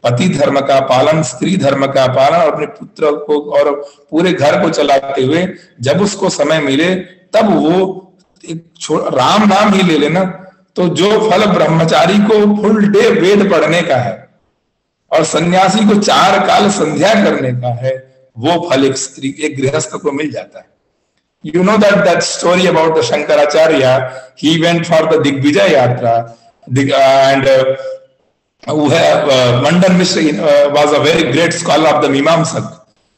पति धर्म का पालन, स्त्री धर्म का पालन और अपने पुत्र को और पूरे घर को चलाते हुए जब उसको समय मिले तब वो राम नाम ही ले लेना, तो जो फल ब्रह्मचारी को फुल डे वेद पढ़ने का है और सन्यासी को 4 काल संध्या करने का है, वो फल एक गृहस्थ को मिल जाता है. You know that story about the Shankaracharya. He went for the Digvijay Yatra, and Mandan Mishra was a very great scholar of the Mimamsak,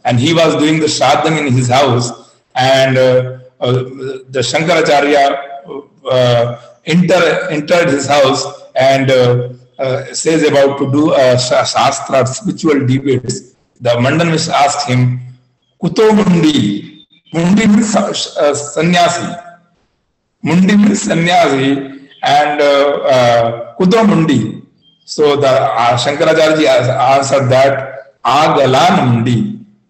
and he was doing the Shraddham in his house, and the Shankaracharya entered his house and says about to do Shastra, spiritual debates. The Mandan Mishra asked him, Kuto Mundi? Mundi means sannyasi. Mundi means sannyasi, and Kuto Mundi. So the Shankaracharya ji answered that Agalan Mundi.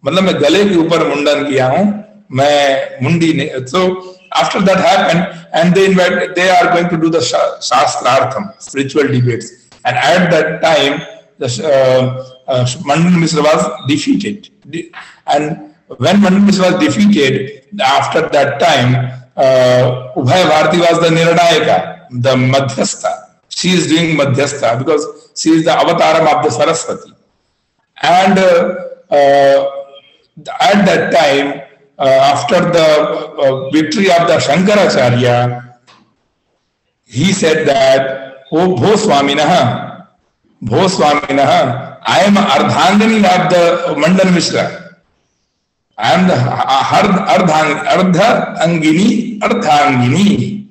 मतलब मैं गले के ऊपर मुंडन किया हूँ, मैं मुंडी नहीं. So after that happened, and they are going to do the Shastrartham, spiritual debates. And at that time, the Mandan Mishra was defeated. And when Mandan Mishra was defeated, after that time, Ubhay Bharati was the Nirnayaka, the Madhyastha. She is doing Madhyastha because she is the avataram of the Saraswati. And at that time, after the victory of the Shankaracharya, he said that, Oh Bhoswaminaha, I am Ardhangani of the Mandan Mishra. I am the Ardhangini.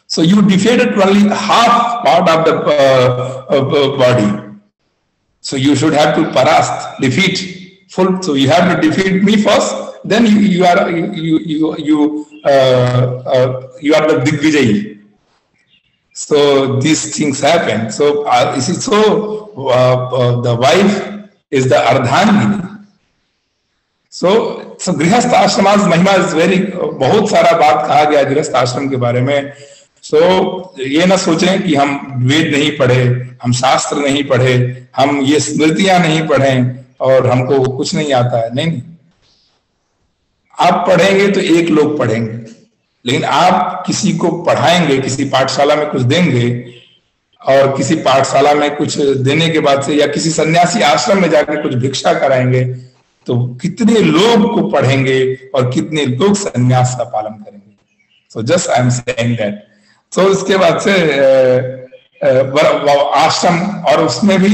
So you defeated only half part of the body. So you should have to defeat full. So you have to defeat me first. Then you are the Digvijayi. So these things happen. So the wife is the Ardhangini. So गृहस्थ आश्रम महिमा is very, बहुत सारा बात कहा गया गृहस्थ आश्रम के बारे में. So ये ना सोचें कि हम वेद नहीं पढ़े, हम शास्त्र नहीं पढ़े, हम ये स्मृतियां नहीं पढ़े और हमको कुछ नहीं आता है. नहीं, आप पढ़ेंगे तो एक लोग पढ़ेंगे, लेकिन आप किसी को पढ़ाएंगे, किसी पाठशाला में कुछ देंगे और किसी पाठशाला में कुछ देने के बाद से या किसी सन्यासी आश्रम में जाकर कुछ भिक्षा कराएंगे तो कितने लोग को पढ़ेंगे और कितने लोग सन्यास का पालन करेंगे. So just I am saying that. तो इसके बाद से आश्रम और उसमें भी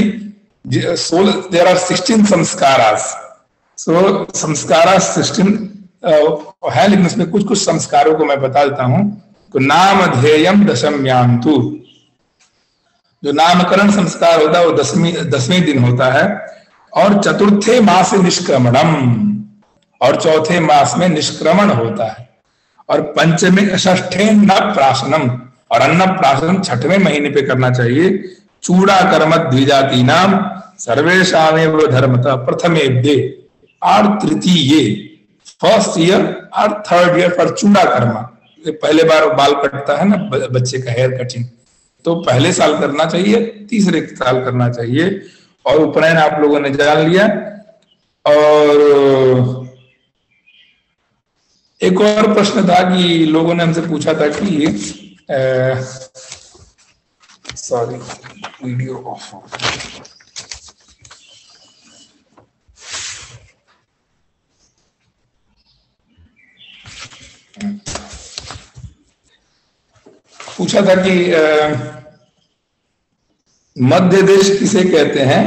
16 देयर आर 16 संस्कारास. सो संस्कारा 16 है, लेकिन उसमें कुछ संस्कारों को मैं बता देता हूं. तो नाम ध्येयम दशम्यांतु, जो नामकरण संस्कार होता है वो 10वें दिन होता है, और चतुर्थे मास निष्क्रमणम, और चौथे मास में निष्क्रमण होता है, और पंचमे षष्ठे अन्नप्राशनम, और अन्नप्राशन 6वें महीने पे करना चाहिए. चूड़ा कर्म द्विजाति नाम सर्वेशामेव धर्मतः प्रथमे दे और तृतीये, फर्स्ट ईयर और थर्ड ईयर फॉर चूड़ा कर्म. पहले बार बाल कटता है ना बच्चे का, हेयर कटिंग, तो पहले साल करना चाहिए, तीसरे साल करना चाहिए। और उपनयन आप लोगों ने जान लिया। और एक और प्रश्न था कि लोगों ने हमसे पूछा था कि सॉरी वीडियो ऑफ हो, पूछा था कि मध्य देश किसे कहते हैं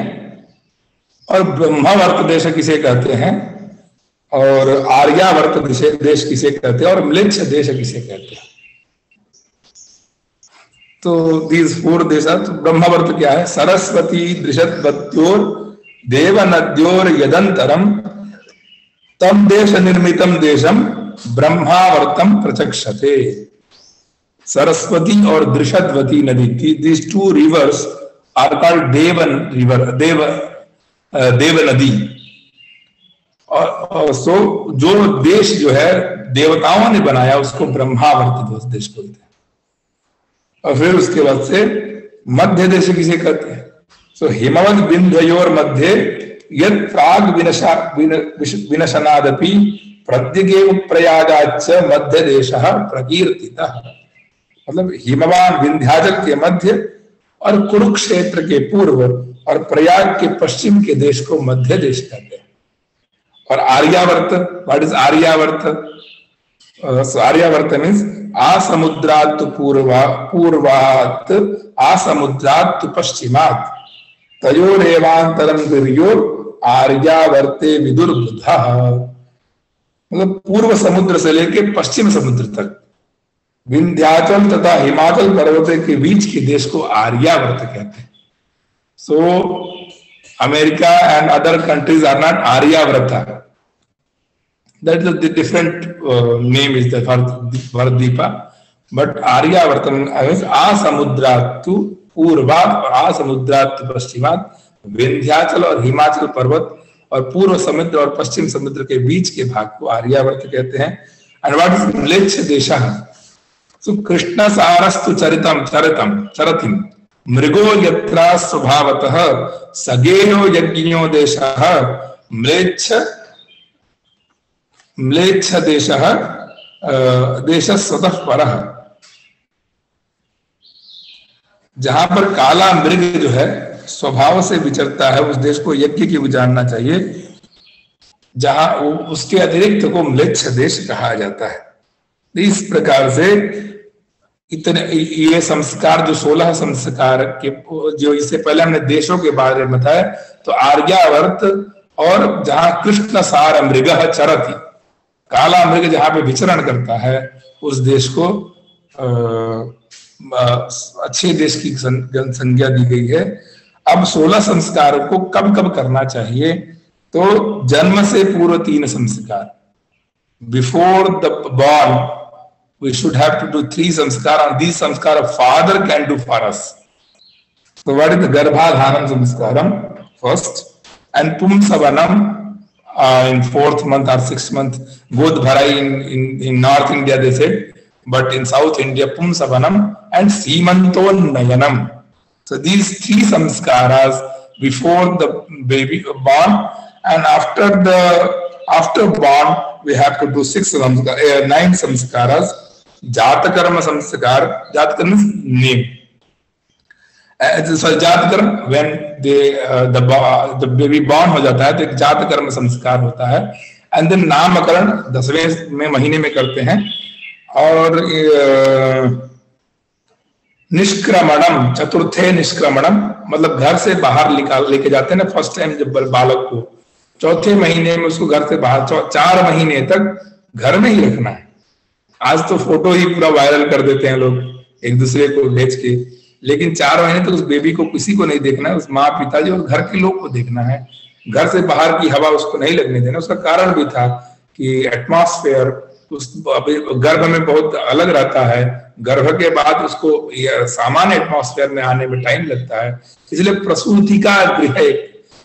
और ब्रह्मावर्त देश किसे कहते हैं और आर्यावर्त देश किसे कहते हैं और म्लेच्छ देश किसे कहते हैं। तो दीज 4 देश, ब्रह्मावर्त क्या है? सरस्वती दृशद्वत्योर देव नद्योर यदंतरम तम देश निर्मितम देशम ब्रह्मावर्तम प्रचक्षते। सरस्वती और दृशद्वती नदी, these 2 rivers are called divine river, देव नदी। और सो जो देश जो है देवताओं ने बनाया उसको ब्रह्मावर्त देश बोलते हैं। और फिर उसके बाद से मध्य देश किसे कहते हैं? सो हिमवत बिंदयोर मध्य यद प्राग विनशनादपि प्रद्यगेव प्रयागाच्च मध्य देशः प्रकीर्तितः। मतलब हिमवान विंध्याचल के मध्य और कुरुक्षेत्र के पूर्व और प्रयाग के पश्चिम के देश को मध्य देश कहते हैं। और Aryavarta, what is Aryavarta? Aryavarta means आसमुद्रात् पूर्वात् आसमुद्रात् पश्चिमात् तयोरेवांतरं गिर्योर आर्यावर्ते विदुर्बुधः। मतलब पूर्व समुद्र से लेके पश्चिम समुद्र तक विंध्याचल तथा हिमाचल पर्वत के बीच के देश को आर्यावर्त कहते हैं। So America and other countries are not Aryavarta, that is the different name is the for द्वीपा, बट आर्यावर्त मींस आसमुद्रात् पूर्वात् और आसमुद्रात् पश्चिमात् विंध्याचल और हिमाचल पर्वत और पूर्व समुद्र और पश्चिम समुद्र के बीच के भाग को आर्यावर्त कहते हैं। एंड व्हाट इज म्लेच्छ देशः? सो कृष्ण सारस्तु चरतिम मृगो यत्रा स्वभावतः सगेयो यज्ञो देशः म्लेच्छ देशः देशः स्वतः परः। जहां पर काला मृग जो है स्वभाव से विचरता है उस देश को यज्ञ की जानना चाहिए, जहां उसके अतिरिक्त को म्लेच्छ देश कहा जाता है। इस प्रकार से इतने ये संस्कार जो 16 संस्कार के जो इससे पहले हमने देशों के बारे में बताया, तो आर्यावर्त और जहां कृष्ण सार मृग चरति, काला मृग जहां पे विचरण करता है उस देश को अच्छे देश की संज्ञा दी गई है। अब 16 संस्कारों को कब कब करना चाहिए? तो जन्म से पूर्व 3 संस्कार, before the born we should have to do 3 samskar, and these samskar a father can do for us. So what is the garbhadhanam samskaram first, and pumsavanam in 4th month or 6th month, godbharai in North India they said, but in South India pumsavanam and simantonayanam. So these 3 samskaras before the baby born, and after born we have to do 9 samskaras. जातकर्म संस्कार, जातकर्म name, जातकर्म when the baby born हो जाता है तो एक जातकर्म संस्कार होता है। एंड देन नामकरण 10वें महीने में करते हैं। और निष्क्रमणम, चतुर्थे निष्क्रमणम, मतलब घर से बाहर लेके जाते हैं ना फर्स्ट टाइम जब बालक को, 4थे महीने में उसको घर से बाहर 4 महीने तक घर में ही रखना है। आज तो फोटो ही पूरा वायरल कर देते हैं लोग एक दूसरे को भेज के, लेकिन 4 महीने तक उस बेबी को किसी को नहीं देखना है, उस माँ पिताजी और घर के लोग को देखना है। घर से बाहर की हवा उसको नहीं लगने देना। उसका कारण भी था कि एटमॉस्फेयर उस गर्भ में बहुत अलग रहता है, गर्भ के बाद उसको सामान्य एटमॉस्फेयर में आने में टाइम लगता है, इसलिए प्रसूति का गृह,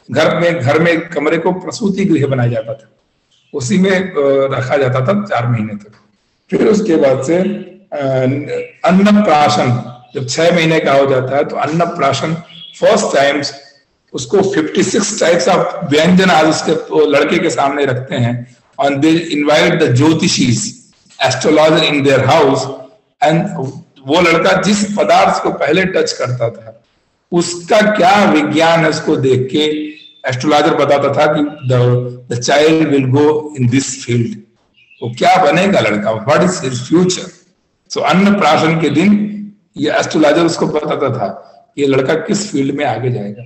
घर में कमरे को प्रसूति गृह बनाया जाता था, उसी में रखा जाता था 4 महीने तक। फिर उसके बाद से अन्नप्राशन, जब 6 महीने का हो जाता है तो अन्नप्राशन फर्स्ट टाइम्स उसको 56 टाइप्स ऑफ व्यंजन आज उसके लड़के के सामने रखते हैं और दे इनवाइट द ज्योतिषीज astrologer in their house and वो लड़का जिस पदार्थ को पहले टच करता था उसका क्या विज्ञान है उसको देख के एस्ट्रोलॉजर बताता था कि the child will go in this field, वो क्या बनेगा लड़का, व्हाट इज हिज फ्यूचर। सो अन्नप्राशन के दिन ये एस्ट्रोलॉजर उसको बताता था ये लड़का किस फील्ड में आगे जाएगा।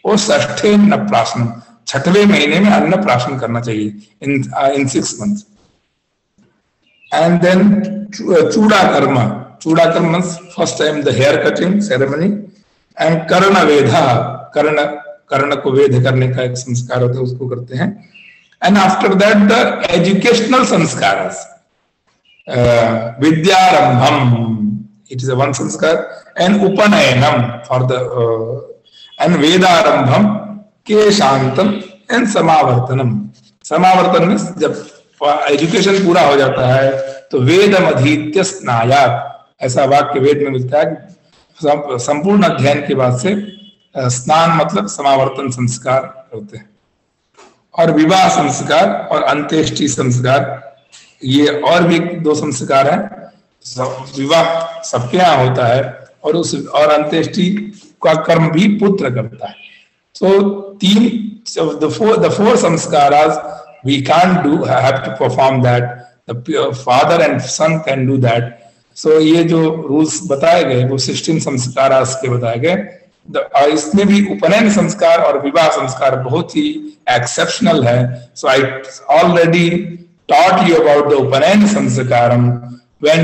और षष्ठे अन्नप्राशन, 6वें महीने में अन्नप्राशन करना चाहिए इन 6 months। एंड देन चूड़ा कर्म first time the hair cutting ceremony and कर्ण वेधा, कर्ण को वेद करने का एक संस्कार होता है उसको करते हैं। And after that the educational संस्कार, विद्यारंभम इट इज वन संस्कार एंड उपनयनम फॉर द एंड वेदारंभम केशांतम एंड समावर्तनम। समावर्तन में जब एजुकेशन पूरा हो जाता है तो वेदम अधीत्य स्नायात, ऐसा वाक्य वेद में मिलता है कि संपूर्ण अध्ययन के बाद से स्नान मतलब समावर्तन संस्कार होते हैं। और विवाह संस्कार और अंत्येष्टि संस्कार, ये और भी 2 संस्कार हैं। विवाह सबके यहाँ होता है और अंत्येष्टि का कर्म भी पुत्र करता है। सो the four samskaras we can't do, have to perform that, the father and son can do that. So ये जो रूल्स बताए गए वो 16 संस्कारास के बताए गए। इसमें भी उपनयन संस्कार और विवाह संस्कार बहुत ही एक्सेप्शनल है। So I already taught you about the उपनयन Sanskaram when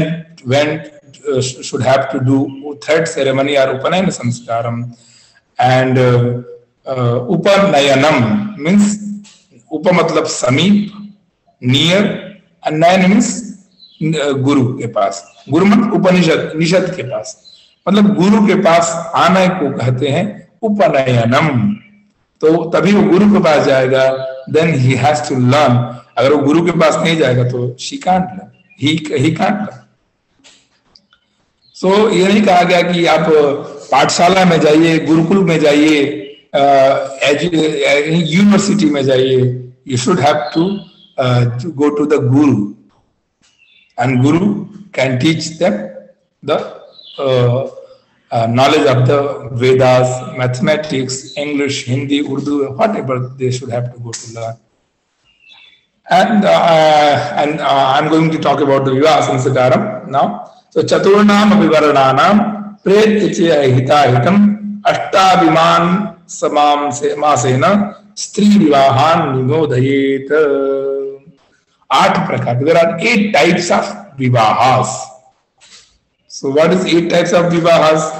should have to do third ceremony or उपनयन संस्कारम। and उपनयनम means उप मतलब समीप, नियर, and नयन means गुरु के पास, गुरु मतलब उपनिषद, निषद के पास, मतलब गुरु के पास आने को कहते हैं उपनयनम। तो तभी वो गुरु के पास जाएगा, then he has to learn। अगर वो गुरु के पास नहीं जाएगा तो she can't learn, he can't learn। सो ये नहीं कहा गया कि आप पाठशाला में जाइए, गुरुकुल में जाइए, यूनिवर्सिटी में जाइए। You should have to go to the guru and guru can teach them the knowledge of the Vedas, mathematics, English, Hindi, Urdu, whatever they should have to go to learn. And I'm going to talk about the Vivaha Sanskaram now. So Chaturnam Vivarananam Pretya Hitahitam Ashtaviman Samam Masena Stri Vivahan Nimodayet। 8 प्रकार, there are 8 types of Vivahas। So what is 8 types of Vivahas?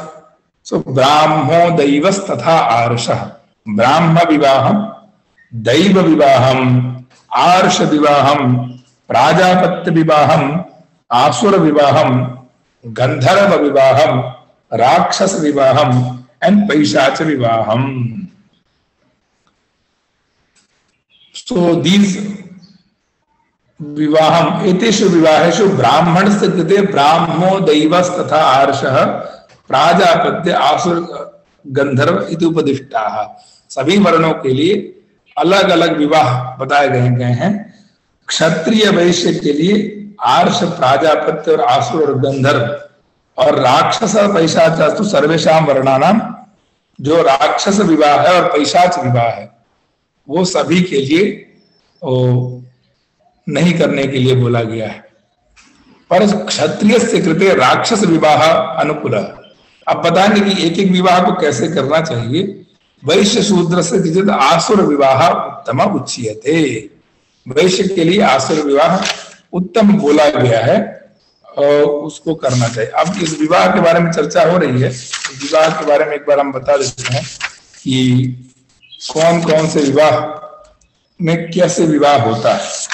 So Brahmo Daivas Tatha Arshah, Brahma Vivaham, Daiva Vivaham, Arsha Vivaham, Prajapatya Vivaham, Asura Vivaham, Gandharva Vivaham, Rakshasa Vivaham, and Paishacha Vivaham. So these विवाहम एतेषु विवाहेषु ब्राह्मणस्य कृते ब्राह्मो दैवस् तथा आर्षः प्राजापत्य आसुर गंधर्व इति उपदिष्टाः। सभी वर्णों के लिए अलग अलग विवाह बताए गए हैं। क्षत्रिय वैश्य के लिए आर्ष, प्राजापत्य और आसुर और गंधर्व, और राक्षस पैशाच सर्वेषां वर्णानाम, जो राक्षस विवाह है और पैशाच विवाह है वो सभी के लिए नहीं करने के लिए बोला गया है। पर क्षत्रिय से कृते राक्षस विवाह अनुकूल। अब बताएंगे कि एक एक विवाह को कैसे करना चाहिए। वैश्य शूद्र से कृते आसुर विवाह उत्तम उच्यते। वैश्य के लिए आसुर विवाह उत्तम बोला गया है और उसको करना चाहिए। अब इस विवाह के बारे में चर्चा हो रही है, विवाह के बारे में एक बार हम बता देते हैं कि कौन कौन से विवाह में कैसे विवाह होता है।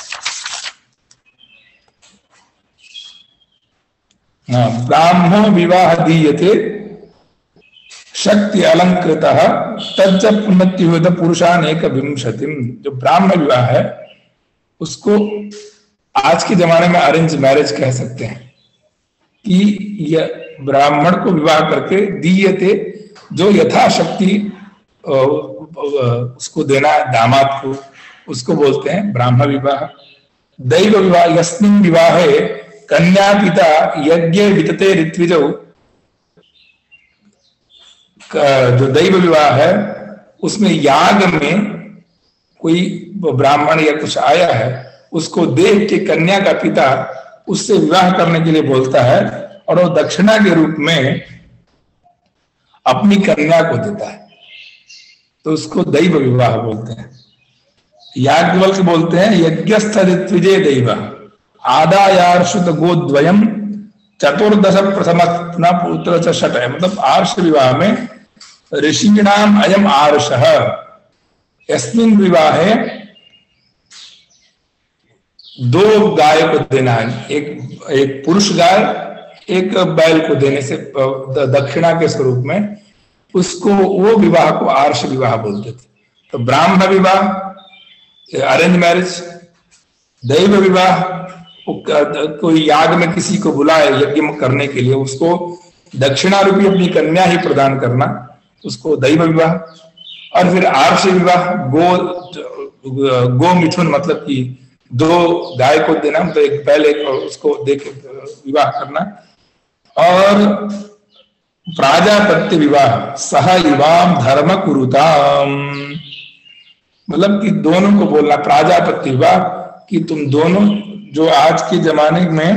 ब्राह्मो विवाह दीयते शक्ति अलंकृत तज्ज पुण्यतिहुत पुरुषानेक विंशतिम। जो ब्राह्मण विवाह है उसको आज के जमाने में अरेंज मैरिज कह सकते हैं कि यह ब्राह्मण को विवाह करके दीयते, जो यथाशक्ति उसको देना दामाद को, उसको बोलते हैं ब्राह्मण विवाह। दैव विवाह, यस्मिन् विवाहे कन्या पिता यज्ञ वितते ऋत्विजौ, जो दैव विवाह है उसमें याग में कोई ब्राह्मण या कुछ आया है, उसको देख के कन्या का पिता उससे विवाह करने के लिए बोलता है और वो दक्षिणा के रूप में अपनी कन्या को देता है, तो उसको दैव विवाह बोलते हैं। याज्ञवल्क्य बोलते हैं यज्ञस्थ ऋत्विजे दैव आदायार्षुत गोद्वयम चतुर्दश प्रथम पुत्र च षट, मतलब आर्ष विवाह में ऋषीणाम अयम आर्षः, यस्मिन् विवाहे 2 गाय को देना है, एक पुरुष गाय एक बैल को देने से दक्षिणा के स्वरूप में, उसको वो विवाह को आर्ष विवाह बोलते थे। तो ब्राह्मण विवाह अरेंज मैरिज, दैव विवाह कोई याग में किसी को बुलाए यज्ञ करने के लिए, उसको दक्षिणा रूपी अपनी कन्या ही प्रदान करना, उसको दैव विवाह। और फिर आर्ष विवाह गो मिथुन, मतलब कि 2 गाय को देना, मतलब एक बैल एक और उसको देके विवाह करना। और प्राजापत्य विवाह सह युवाम धर्म कुरुताम, मतलब कि दोनों को बोलना प्राजापत्य विवाह कि तुम दोनों जो आज के जमाने में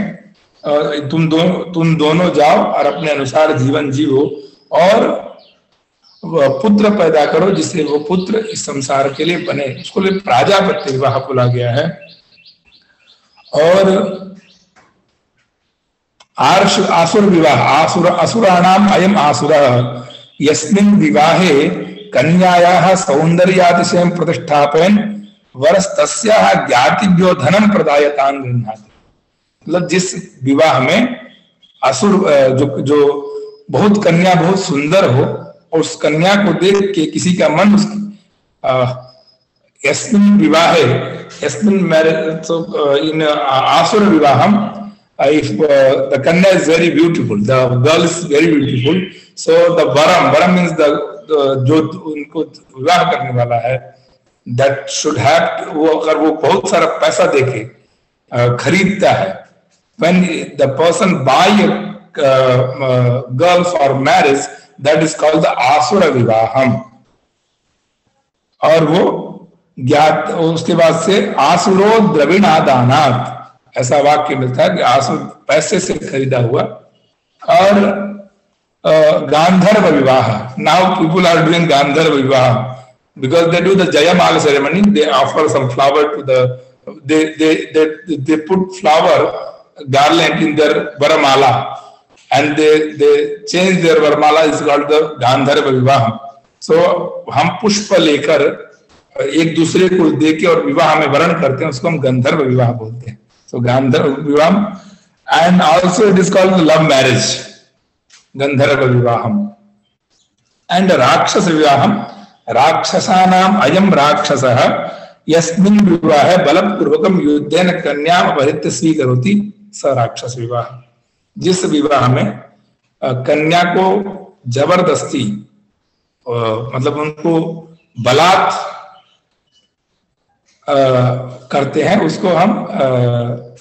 तुम दोनों जाओ और अपने अनुसार जीवन जियो और पुत्र पैदा करो, जिससे वो पुत्र इस संसार के लिए बने, उसको लिए प्राजापत्य विवाह बोला गया है। और आर्ष आसुर विवाह, असुराणाम अयम आसुरः यस्मिन् विवाहे कन्यायाः सौंदर्यातिशयं प्रतिष्ठापयन् वरस्तस्याः ज्ञातिभ्यो धनं प्रदायतान् गृह्णाति, मतलब जिस विवाह में असुर जो बहुत कन्या बहुत सुंदर हो और उस कन्या को देख के किसी का मन यस्मिन् विवाहे, यस्मिन् मैरिज, इन आसुर विवाहम, if the kanya is very beautiful, the girl is very beautiful, so the varam means the जो उनको विवाह करने वाला है, that should have, वो अगर वो बहुत सारा पैसा देके खरीदता है, when the person buy a girl for marriage, that is called the asura vivaham। और वो ज्ञात, उसके बाद से आसुरो द्रविणादानात्, ऐसा वाक्य मिलता है कि आसुर पैसे से खरीदा हुआ। और गांधर्व विवाह, नाउ पीपल आर डूइंग गांधर्व विवाह because they do the Jayamala ceremony, they offer some flower to the, they put flower garland in their Varamala and they change their Varamala, is called the Gandharva Vivah। So हम पुष्प लेकर एक दूसरे को देके और विवाह में वर्ण करते हैं, उसको हम गंधर्व विवाह बोलते हैं। So Gandharva Vivah, and also it is called the love marriage, Gandharva Vivaham। And Rakshasa Vivaham, राक्षसानाम अयम राक्षसः यस्मिन् विवाहे बलपूर्वकम युद्धेन कन्याम अपहृत्य स्वीकरोति स राक्षस विवाह, जिस विवाह में कन्या को जबरदस्ती मतलब उनको बलात् करते हैं, उसको हम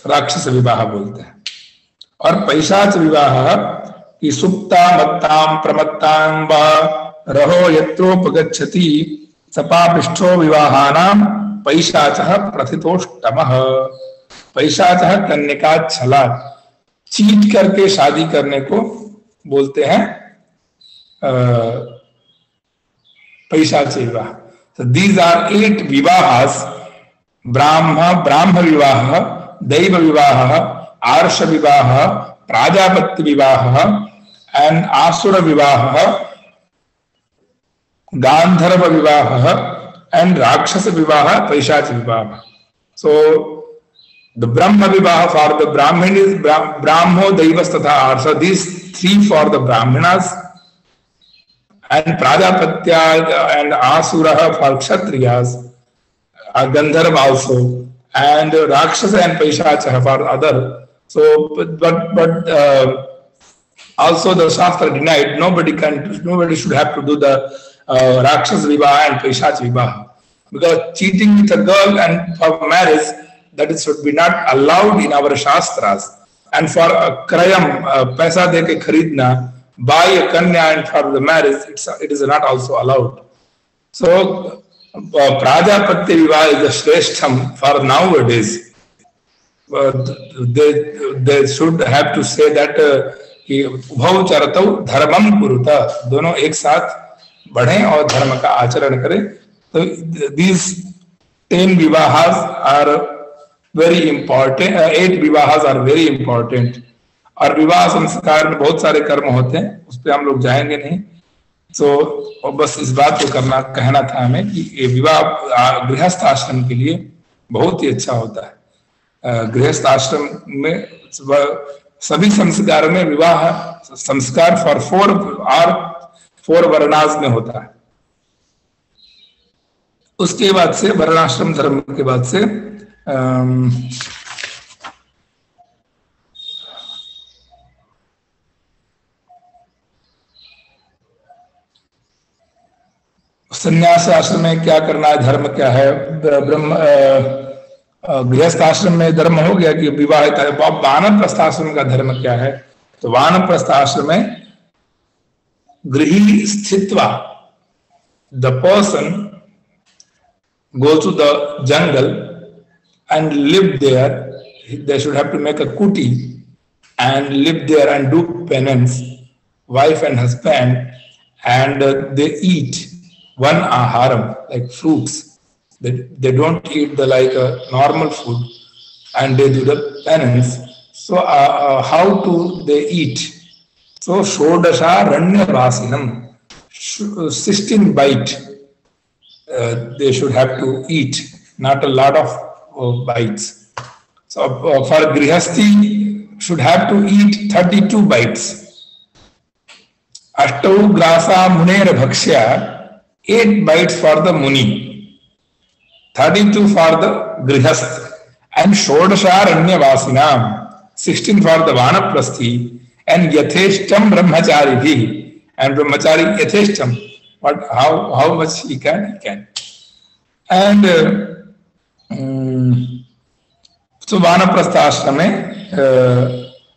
राक्षस विवाह बोलते हैं। और पैशाच विवाह की सुप्ता मत्ताम प्रमत्ताम वा रहो यत्रोपगच्छति सपापिष्ठो विवाहानां पैशाचः प्रथितोष्टमः। पैशाचः कन्या छला, चीट करके शादी करने को बोलते हैं पैशाच विवाह। So these are 8 विवाहास, ब्राह्म विवाह, दैव विवाह, आर्ष विवाह, प्राजापत्य विवाह एंड आसुर विवाह, गांधर्व विवाह and राक्षस विवाह, पैशाच विवाह। So the Brahma vivaha for the Brahmin is Brahmo, Daivas तथा Arsha, these 3 for the Brahmanas, and Prajapatya and Asura for Kshatriyas, Gandharva also, and Rakshasa and Paishacha for other. So but Also, the Shastra denied nobody should have to do the Rakshas Vivaha and Paishach Vivaha. Because cheating with a girl and for marriage, that is should be not allowed in our Shastras. And for krayam, paisa de ke kharidna, buy a kanya and for the marriage, it is not also allowed. So, Prajapati Vivaha is the Shreshtham for nowadays. They should have to say that Ubhav Charatau Dharmam Kuruta, दोनों एक साथ बढ़ें और धर्म का आचरण करें. So these 10 vivahas are very important. 8 vivahas are very important. और विवाह संस्कार में बहुत सारे कर्म होते हैं, उस पर हम लोग जाएंगे नहीं. तो बस इस बात को कहना था हमें कि ये विवाह गृहस्थ आश्रम के लिए बहुत ही अच्छा होता है. गृहस्थ आश्रम में सभी संस्कार में विवाह संस्कार फॉर 4 वर्णास में होता है. उसके बाद से वर्णाश्रम धर्म के बाद से संन्यास आश्रम में क्या करना है, धर्म क्या है. ब्रह्म गृहस्थ आश्रम में धर्म हो गया कि विवाहित है. वानप्रस्थ आश्रम का धर्म क्या है? तो वानप्रस्थ आश्रम में गृही स्थित्वा, the person goes to the jungle and live there. They should have to make a kuti and live there and do penance, wife and husband, and they eat one aharam, like fruits. They don't eat the like normal food, and they do the penance. So how do they eat? So Shodasha Ranya Vasinam, 16 bite. They should have to eat, not a lot of bites. So for Grihasti, should have to eat 32 bites. Ashtau grasa munera bhakshya, 8 bites for the muni, 32 for the Grihast, and Shodasha Ranya Vasinam, 16 for the Vanaprasthi, and Yatheshtam Brahmachari, and Brahmachari Yatheshtam. But how much he can, And so Vanaprastha ashrame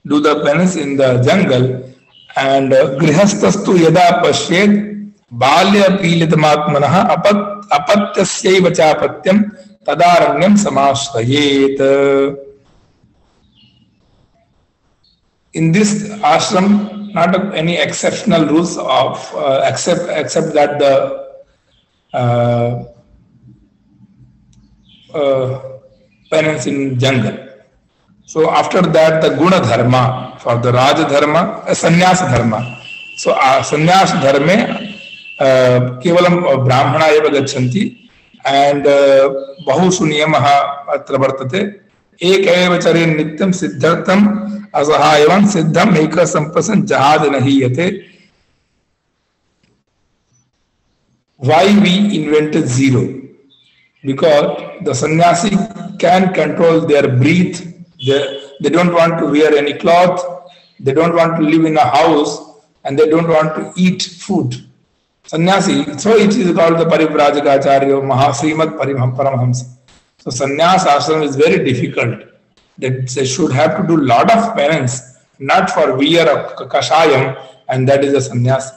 do the penance in the jungle, and Grihasthastu yada pashyed balya pilidamatmanaha apatyasya chapatyam tadaranyam samashayet. In this ashram, not any exceptional rules of except that the penance in jungle. So after that, the guna dharma for the raja dharma, sannyas dharma. So sannyas dharme kevalam brahmana eva gachanti, and bahusu niyamaha atra vartate. Ek eva chare nityam siddhartam asahayavan siddham eka sampasan jahad nahiyate. Why we invented 0? Because the sannyasi can control their breath. They don't want to wear any cloth. They don't want to live in a house, and they don't want to eat food. Sannyasi, so it is called the Parivrajagacharya Mahasrimad Paramhamsa. So sannyas ashram is very difficult. That they should have to do lot of penance, not for wear of kashayam, and that is a sannyasi.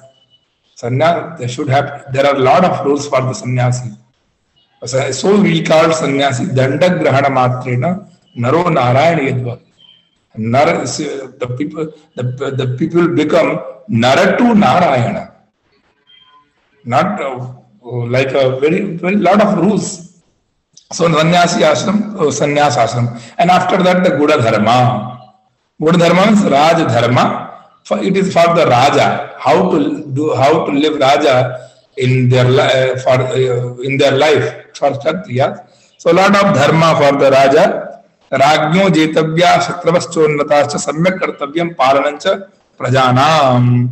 Sannyas, they should have. There are a lot of rules for the sannyasi. So we call sannyasi dandagrahana matrena naro narayana yadva. The people become naratu narayana. Not like a very lot of rules. So sannyasi ashram, sannyas ashram, and after that the Guna dharma. Guna dharma means Raj dharma. It is for the Raja, how to live Raja in their life for Kshatriyas. So a lot of dharma for the Raja. Rajnyo jetavya shatravaschonatascha samyak kartavyam palanancha prajanam.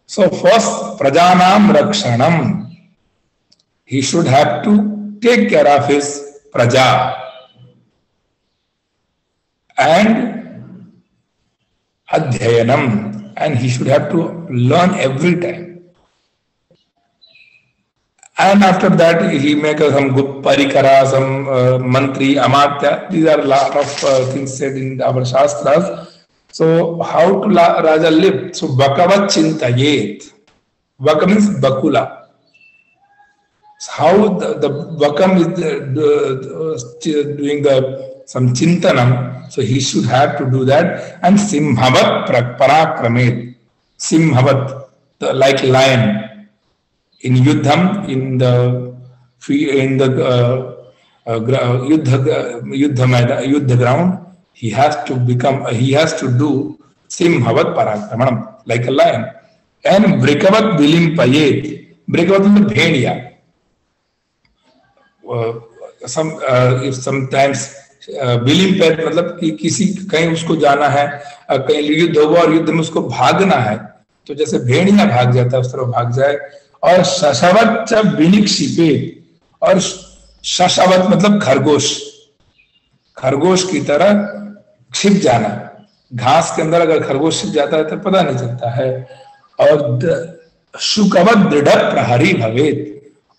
So first prajanam rakshanam. He should have to take care of his praja, and adhyayanam, and he should have to learn every time. And after that, he make some good parikara, some mantri, amatya. These are a lot of things said in our shastras. So how to Raja live? So Bhagavat Chintayet. Vaka means Bakula. So how the Vakam is doing some Chintanam. So he should have to do that. And Simhavat Parakramet. Simhavat, like lion. In Yuddham, in the Yuddha ground, he has to do Simhavat Parakramanam, like a lion. And Brikavat Vilimpayet. Brikavat means Bhediya. Sometimes Vilimpayet मतलब कि किसी कहीं उसको जाना है, कहीं युद्ध हुआ और युद्ध में उसको भागना है, तो जैसे भेड़िया भाग जाता है उस तरह भाग जाए. और शशवत विनिक्षिपे, और शशवत मतलब खरगोश, खरगोष की तरह छिप जाना. घास के अंदर अगर खरगोश छिप जाता है तो पता नहीं चलता है. और शुकवत दृढ़ प्रहरी भवेत,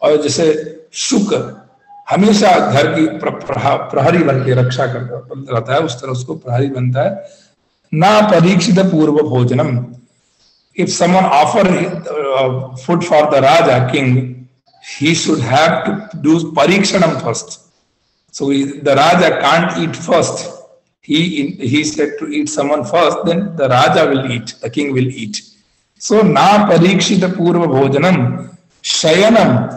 और जैसे शुक हमेशा घर की प्रहरी बन के रक्षा करता रहता है, उस तरह उसको प्रहरी बनता है. ना परीक्षित पूर्व भोजनम. If someone offer food for the Raja, king, he should have to do parikshanam first. So the Raja can't eat first. He said to eat someone first, then the Raja will eat, the king will eat. So na parikshita purva bhojanam shayanam,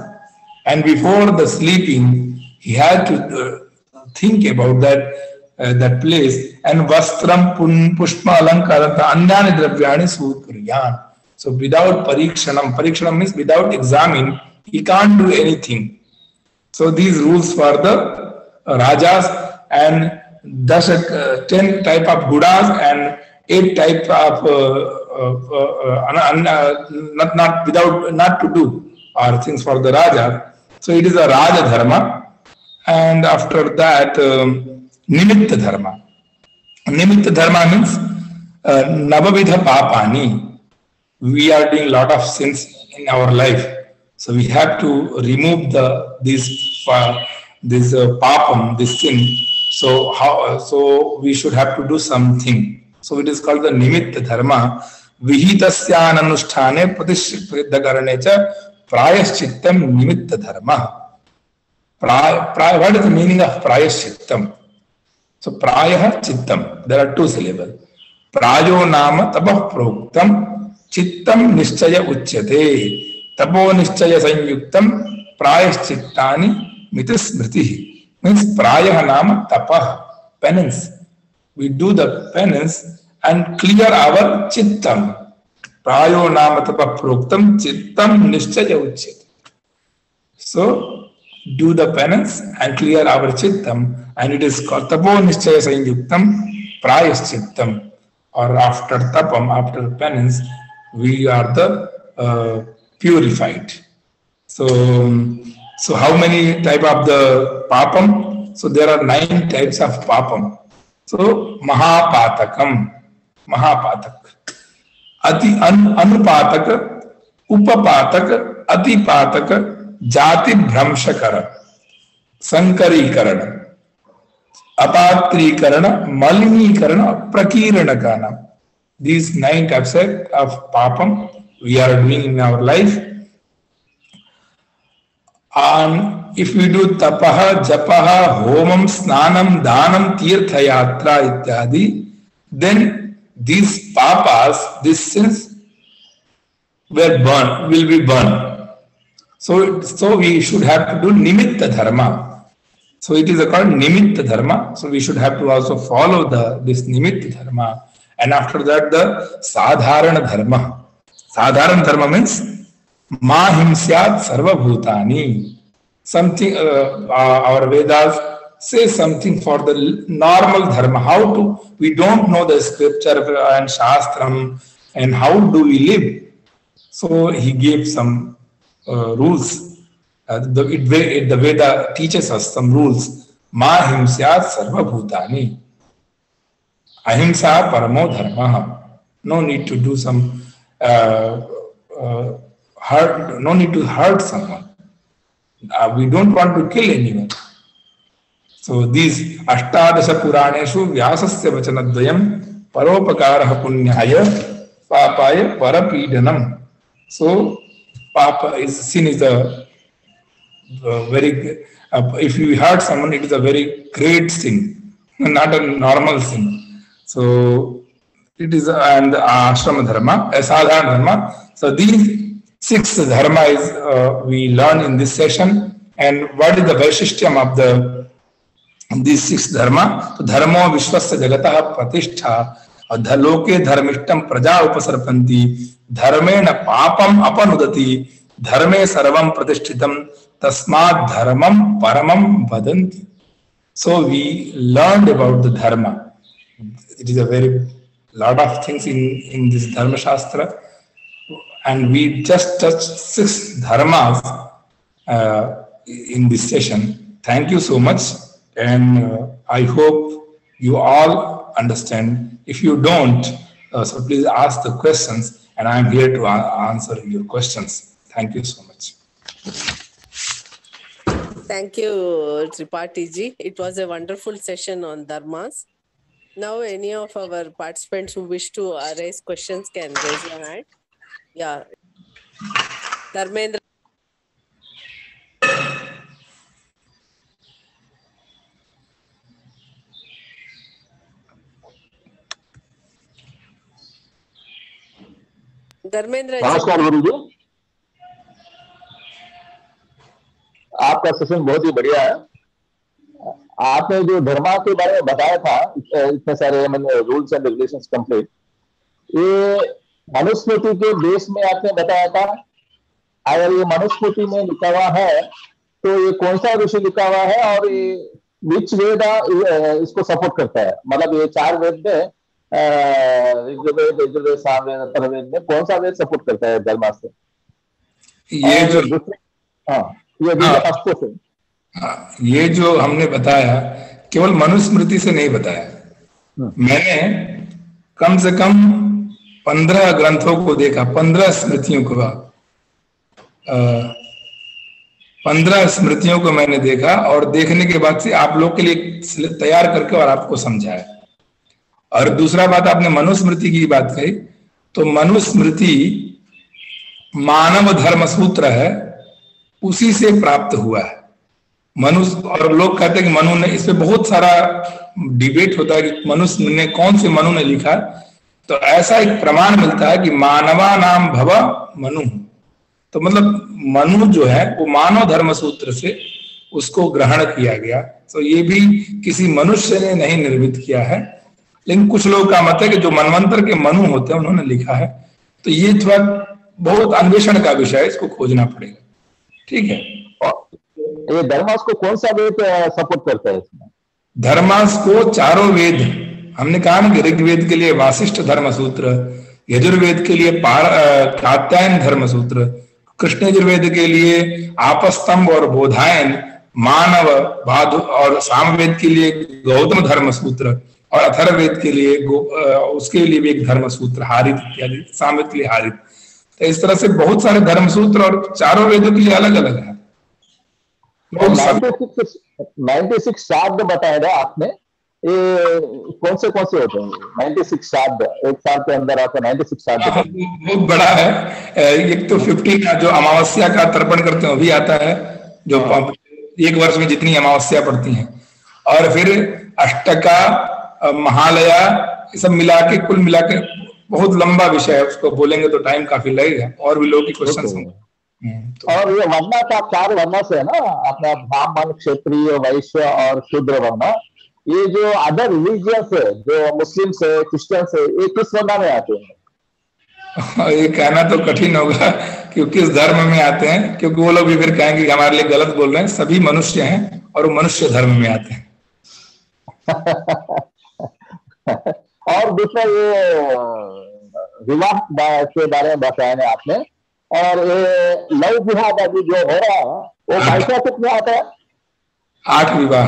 and before the sleeping, he had to think about that place. And vastram pushma alankarata anyani dravyani sukuryan. So without parikshanam means without examine, he can't do anything. So these rules for the Rajas, and 10 type of gunas and 8 type of not to do are things for the Raja. So it is a Raja dharma, and after that Nimitta dharma. Nimitta dharma means Navavidha papani. We are doing a lot of sins in our life, so we have to remove this papam, this sin. So we should have to do something. So it is called the Nimitta dharma. Vihitasyan anusthane pratishiddha cha prayaschittam nimitta dharma. What is the meaning of prayaschittam? So prayah chittam, there are 2 syllables. Prayo nama tapah proktam chittam nischaya uchyate. Tapo nischaya sanyuktam prayaschittani mitismritihi. Means prayah nama tapah, penance. We do the penance and clear our chittam. Prayo nama tapah proktam chittam nischaya uchyate. So do the penance and clear our chittam, and it is called tapo nischaya sanyuktam prayaschittam. Or after tapam, after penance, we are the purified. So how many type of the papam? So there are 9 types of papam. So mahapatakam, mahapatak, ati anupatak, upapatak, atipatak, जाति भ्रंशकरण, संकरीकरण, अपात्रीकरण, मलिनीकरण, प्रकीर्णकरण. These 9 types of papam we are doing in our life. And if we do tapaha, japaha, homam, snanam, danam, tirtha yatra ityadi, then these papas, these sins will be burned. So we should have to do nimitta dharma. So it is called nimitta dharma. So we should have to also follow this nimitta dharma. And after that, the sadharana dharma. Sadharana dharma means ma himsyat sarva bhutani. Something our Vedas say something for the normal dharma. How to, we don't know the scripture and shastram and how do we live. So he gave some rules. The Veda teaches us some rules. Ma himsyat sarva bhutani. Ahimsa paramo dharma. No need to do some hurt. No need to hurt someone. We don't want to kill anyone. So these Ashtadasha Puraneshu Vyasasya Vachanadvayam Paropakaraha Punyaya Papaya Parapidanam. So sin is a very, if you hurt someone, it is a very great sin, not a normal sin. So it is, and ashrama dharma, sadhana dharma. So these 6 dharma is we learn in this session. And what is the vaishishtyam of these 6 dharma? So dharmo vishwasya jagatah pratishtha loke dharmishtam praja upasarpanti dharmena papam apanudati dharme sarvam pratishthitam tasmad dharmam paramam vadanti. So we learned about the dharma. It is a very lot of things in this Dharma Shastra, and we just touched 6 dharmas in this session. Thank you so much, and I hope you all understand. If you don't, so please ask the questions, and I am here to answer your questions. Thank you so much. Thank you, Tripathi ji. It was a wonderful session on dharmas. Now, any of our participants who wish to raise questions can raise your hand. Yeah. Dharmendra. Dharmendra ji. नमस्कार गुरु जी, आपका session बहुत ही बढ़िया है। आपने जो धर्मा के बारे में बताया था, इतने सारे रूल्स एंड रेगुलेशंस कंप्लीट, ये मनुस्मृति के बेस में आपने बताया था। अगर ये मनुस्मृति में लिखा हुआ है तो ये कौन सा ऋषि लिखा हुआ है और ये विच वेद इसको सपोर्ट करता है? मतलब ये 4 वेद में ऋग्वेद, यजुर्वेद, सामवेद, अथर्ववेद में कौन सा वेद सपोर्ट करता है धर्मास्त्र? ये जो ये जो हमने बताया केवल मनुस्मृति से नहीं बताया। मैंने कम से कम 15 ग्रंथों को देखा, 15 स्मृतियों को, 15 स्मृतियों को मैंने देखा, और देखने के बाद से आप लोग के लिए तैयार करके और आपको समझाया। और दूसरा बात, आपने मनुस्मृति की बात कही, तो मनुस्मृति मानव धर्म सूत्र है, उसी से प्राप्त हुआ है मनुष्य। और लोग कहते हैं कि मनु ने, इस पे बहुत सारा डिबेट होता है कि मनुष्य ने, कौन से मनु ने लिखा। तो ऐसा एक प्रमाण मिलता है कि मानवा नाम भव मनु, तो मतलब मनु जो है वो मानव धर्म सूत्र से उसको ग्रहण किया गया। तो ये भी किसी मनुष्य ने नहीं निर्मित किया है, लेकिन कुछ लोगों का मत है कि जो मनवंतर के मनु होते हैं उन्होंने लिखा है। तो ये थोड़ा बहुत अन्वेषण का विषय है, इसको खोजना पड़ेगा। ठीक है। ये धर्मास को कौन सा वेद सपोर्ट करता है इसमें? धर्मास को 4 वेद, हमने कहा ना कि ऋग्वेद के लिए वासिष्ठ धर्म सूत्र, यजुर्वेद के लिए कात्यायन धर्म सूत्र, कृष्ण यजुर्वेद के लिए आपस्तंभ और बोधायन, मानव भादु, और सामवेद के लिए गौतम धर्म सूत्र, और अथर्ववेद के लिए उसके लिए भी एक धर्म सूत्र हारित इत्यादि, सामवेद के लिए हारित। तो इस तरह से बहुत सारे धर्म सूत्र और 4 वेदों के लिए अलग अलग है। 96 शब्द बताया था आपने, ये कौन से होते हैं 96 शब्द? एक साल के अंदर आपका 96 शब्द बहुत बड़ा है। एक तो 15 का जो अमावस्या का तर्पण करते हैं वो भी आता है, जो एक वर्ष में जितनी अमावस्या पड़ती हैं, और फिर अष्टका, महालया, ये सब मिला के, कुल मिला के बहुत लंबा विषय है, उसको बोलेंगे तो टाइम काफी लगेगा, और भी लोगों की क्वेश्चन होंगे। और ये वर्णा का 4 वर्णा से है ना, अपना ब्राह्मण, क्षत्रिय, वैश्य और शूद्र वर्ण। ये जो अदर रिलीजियंस है, जो मुस्लिम से, क्रिश्चियन से, ये किस वर्णा में आते हैं? ये कहना तो कठिन होगा कि किस धर्म में आते हैं, क्योंकि वो लोग भी फिर कहेंगे कि हमारे लिए गलत बोल रहे हैं। सभी मनुष्य हैं और वो मनुष्य धर्म में आते हैं। और दूसरा ये विवाह के बारे में बताया आपने, और ये लव विवाह जो हो रहा है वो कैसा कितने आता है? 8 विवाह।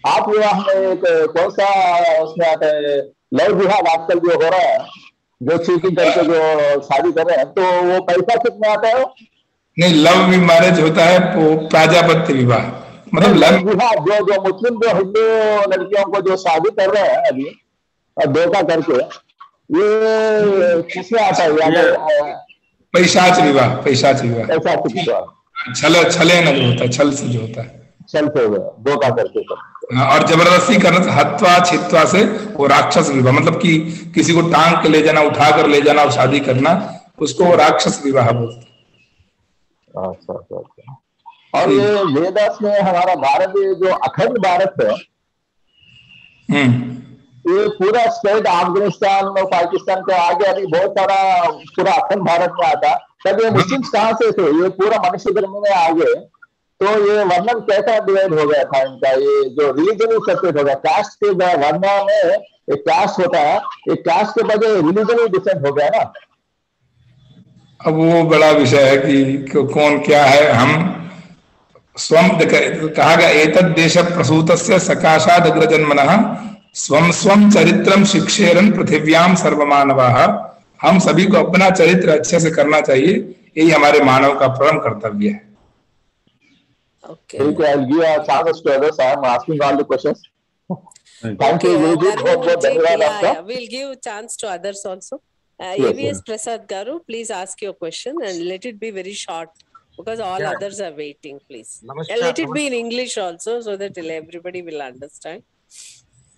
आप विवाह में एक कौन सा उसमें आता है, लव विवाह आजकल जो हो रहा है, जो चीटिंग करके जो शादी कर रहे हैं, तो वो पैसा कितना आता है? नहीं, लव मैरिज होता है वो प्राजापत्य विवाह, मतलब लव विवाह जो मुस्लिम जो हिंदू लड़कियों को जो शादी कर रहे हैं अभी धोखा करके, ये किसमें आता है? पैशाच विवाह, पैशाच विवाह, पैशाच विवाह, छले न जो होता है, छल से जो होता है, छल से धोखा करके और जबरदस्ती करना, हत्वा छित्वा से वो राक्षस विवाह, मतलब कि किसी को टांग के ले जाना, उठा कर ले जाना और शादी करना, उसको राक्षस विवाह बोलते हैं। अच्छा। और ये वेदास में हमारा भारत, जो अखंड भारत है, ये पूरा स्टेट अफगानिस्तान और पाकिस्तान के आगे अभी बहुत सारा पूरा अखंड भारत में आता, तब ये मुस्लिम्स कहाँ से थे? ये पूरा मनुष्य धर्म में आगे, तो ये वर्णन कैसा डिवाइड हो गया था इनका? ये जो रिलीजन सेपरेट हो गया, कास्ट के वर्णा में एक कास्ट होता है, एक कास्ट के बजाय रिलीजन डिफरेंट हो गया ना। अब वो बड़ा विषय है कि कौन क्या है। हम स्वम कहा गया, एतद् देश प्रसूतस्य सकाशाद अग्रजन्मनः स्वम स्वम चरित्रम शिक्षेरन पृथिव्याम सर्वमानवाः। हम सभी को अपना चरित्र अच्छे से करना चाहिए, यही हमारे मानव का परम कर्तव्य है। Okay. I'll give a chance to others. I am asking all the questions. Thank you, Guruji. We'll give chance to others also. Yes, AVS Prasad Garu, please ask your question and let it be very short because all others are waiting, please. Namaskar, let it be in English also so that everybody will understand.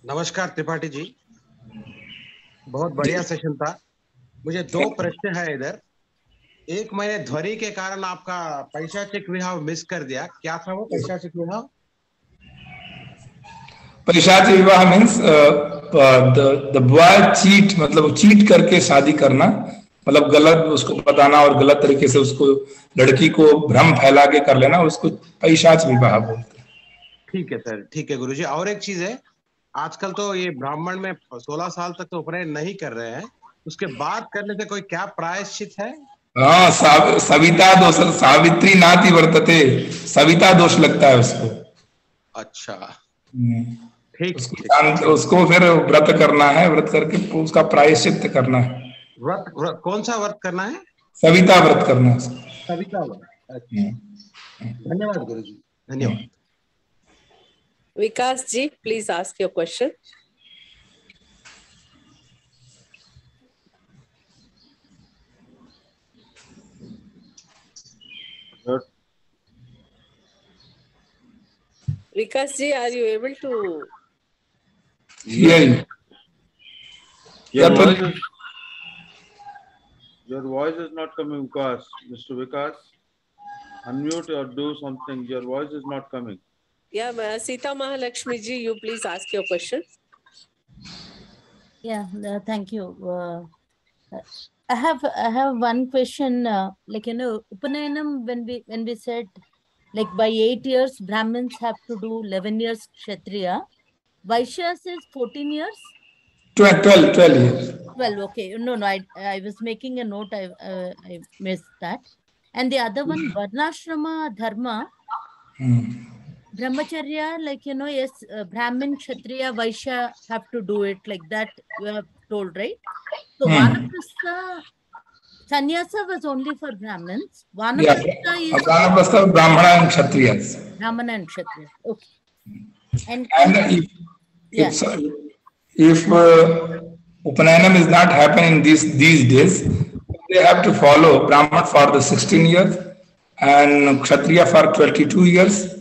नमस्कार त्रिपाठी जी, बहुत बढ़िया session था। मुझे दो प्रश्न है इधर। एक, मैंने ध्वनि के कारण आपका पैशाचिक विवाह मिस कर दिया, क्या था वो पैशाचिक विवाह? पैशाचिक विवाह मीन्स द बॉय चीट, मतलब चीट करके शादी करना, मतलब गलत उसको बताना और गलत तरीके से उसको लड़की को भ्रम फैला के कर लेना, उसको पैशाच विवाह बोलते हैं। ठीक है सर, ठीक है गुरुजी। और एक चीज है, आजकल तो ये ब्राह्मण में 16 साल तक तो उपनयन नहीं कर रहे हैं, उसके बाद करने से कोई क्या प्रायश्चित है? हाँ, सविता दोष, सावित्री नाती वर्तते, सविता दोष लगता है उसको। अच्छा, ठीक, उसको फिर व्रत करना है, व्रत करके उसका प्रायश्चित करना है। व्रत कौन सा व्रत करना है? सविता व्रत करना है। सविता व्रत। धन्यवाद गुरुजी, धन्यवाद। Vikas ji, please ask your question. Vikas ji, are you able to hear you? Your voice is not coming, Vikas. Mr. Vikas, unmute or do something. Your voice is not coming. Yeah, Sita Mahalakshmi ji, you please ask your question. Yeah, thank you. I have one question. Like, Upanayana, when we said, like, by 8 years, Brahmins have to do 11 years Kshatriya. Vaishya says 14 years? 12 years. 12, okay. No, I was making a note. I missed that. And the other one, Varnashrama Dharma. Brahmacharya, like, yes, Brahmin, Kshatriya, Vaishya have to do it like that, you have told, right? So, Vanaprastha, Sannyasa was only for Brahmins. Vanaprastha is... Vanaprastha, Brahmana and Kshatriyas. Brahmana and Kshatriya, okay. And if Upanayana is not happening these days, they have to follow Brahman for the 16 years and Kshatriya for 22 years.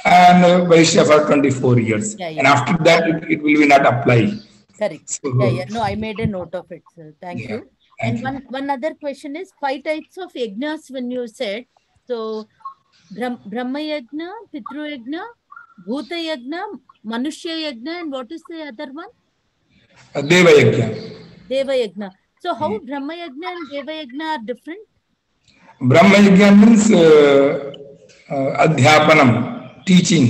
And Vaishya for 24 years. And after that, it will be not apply. Correct. So, no, I made a note of it, sir. Thank you. And one other question is 5 types of yajnas when you said. So, Brahma yajna, Pitru yajna, Bhuta yajna, Manushya yajna, and what is the other one? Deva yajna. Deva yajna. So, how Brahma yajna and Deva yajna are different? Brahma yajna means adhyapanam. Teaching.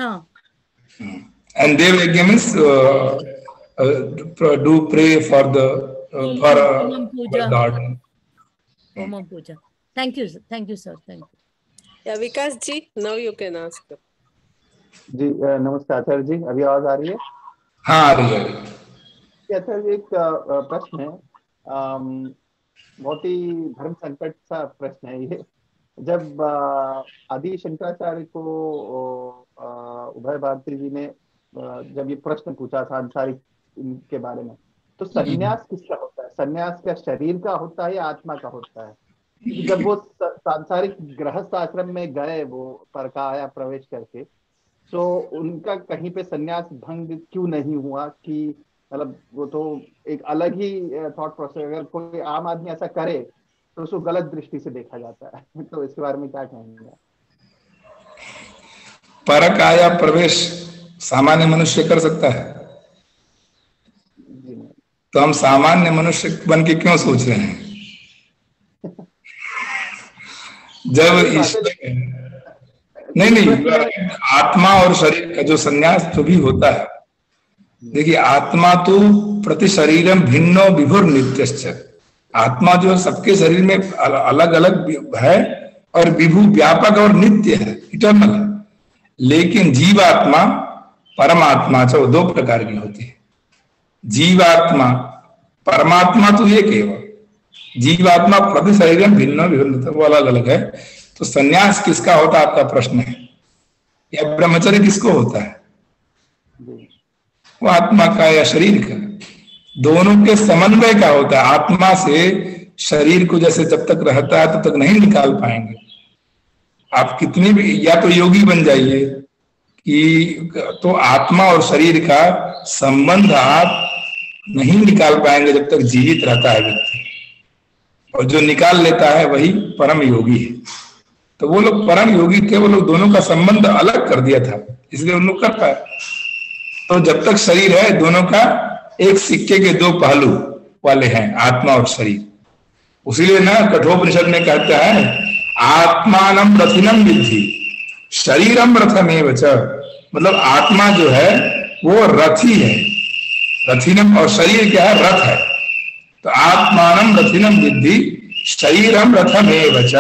And Deva Yajna means do pray for the Lord. Homam Puja. Thank you, sir. Thank you. Yeah, Vikas ji, now you can ask. जी नमस्कार आचार्य जी, अभी आवाज आ रही है? हाँ आ रही है। आचार्य जी, एक प्रश्न है, बहुत ही धर्म संकट सा प्रश्न है ये। जब आदि शंकराचार्य को उभय भारती जी ने जब ये प्रश्न पूछा सांसारिक के बारे में, तो संन्यास किसका होता है? संन्यास क्या शरीर का होता है या आत्मा का होता है? जब वो सांसारिक गृहस्थ आश्रम में गए, वो परकाया प्रवेश करके, तो उनका कहीं पे संन्यास भंग क्यों नहीं हुआ? कि मतलब वो तो एक अलग ही थॉट प्रोसेस, अगर कोई आम आदमी ऐसा करे तो उसको गलत दृष्टि से देखा जाता है। तो इसके बारे में क्या कहेंगे? परकाया प्रवेश सामान्य मनुष्य कर सकता है, तो हम सामान्य मनुष्य बन के क्यों सोच रहे हैं? जब नहीं, आत्मा और शरीर का जो संन्यास जो भी होता है, देखिए आत्मा तो प्रति शरीरम भिन्नो विभुर नित्यश्च, आत्मा जो सबके शरीर में अलग अलग है और विभु व्यापक और नित्य है, इटर्नल है। लेकिन जीवात्मा परमात्मा जो दो प्रकार की होती है। जीवात्मा परमात्मा तो एक है, जीवात्मा प्रति शरीरम भिन्न विभिन्न, वो अलग अलग है। तो संन्यास किसका होता है आपका प्रश्न है, या ब्रह्मचर्य किसको होता है? वो आत्मा का या शरीर का? दोनों के समन्वय का होता है। आत्मा से शरीर को जैसे जब तक रहता है तब तक नहीं निकाल पाएंगे। आप कितनी भी या तो योगी बन जाइए कि तो आत्मा और शरीर का संबंध आप नहीं निकाल पाएंगे जब तक जीवित रहता है व्यक्ति, और जो निकाल लेता है वही परम योगी है। तो वो लोग परम योगी थे, वो लोग दोनों का संबंध अलग कर दिया था, इसलिए उन लोग कर पाए। तो जब तक शरीर है, दोनों का एक सिक्के के दो पहलू वाले हैं, आत्मा और शरीर। उसीलिए ना कठोपनिषद में कहता है आत्मानम रथिनम विद्धि शरीरम रथमेव च, मतलब आत्मा जो है वो रथी है, रथिनम, और शरीर क्या है? रथ है। तो आत्मानम रथिनम विद्धि शरीरम रथमेव च,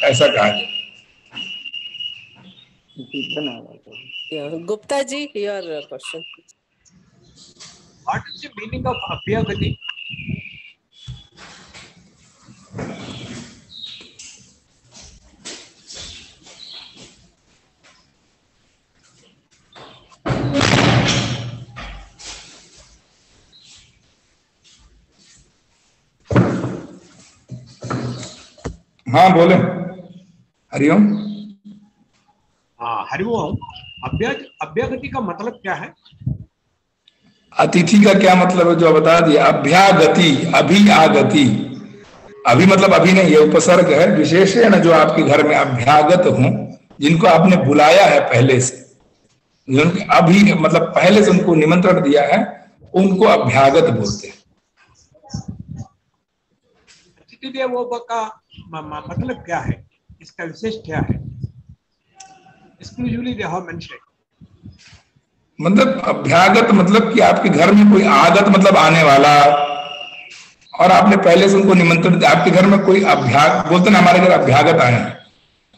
ऐसा कहा जाए। Gupta ji, your question. What is the meaning of Abhyagati? हाँ बोले। हरिओम। हरिओम। अभ्यागति का मतलब क्या है? अतिथि का क्या मतलब है जो बता दिया। अभ्यागति, अभी आगति, अभी मतलब अभी नहीं, ये उपसर्ग है, विशेषण जो आपके घर में अभ्यागत हों, जिनको आपने बुलाया है पहले से, अभी मतलब पहले से उनको निमंत्रण दिया है, उनको अभ्यागत बोलते हैं। अतिथि देवो भव का मतलब क्या है, इसका विशेष क्या है? Exclusively they have mentioned. मतलब अभ्यागत मतलब कि आपके घर में कोई आगत मतलब आने वाला, और आपने पहले से उनको निमंत्रण दिया। आपके घर में कोई अभ्यागत बोलते ना, हमारे घर अभ्यागत आए हैं,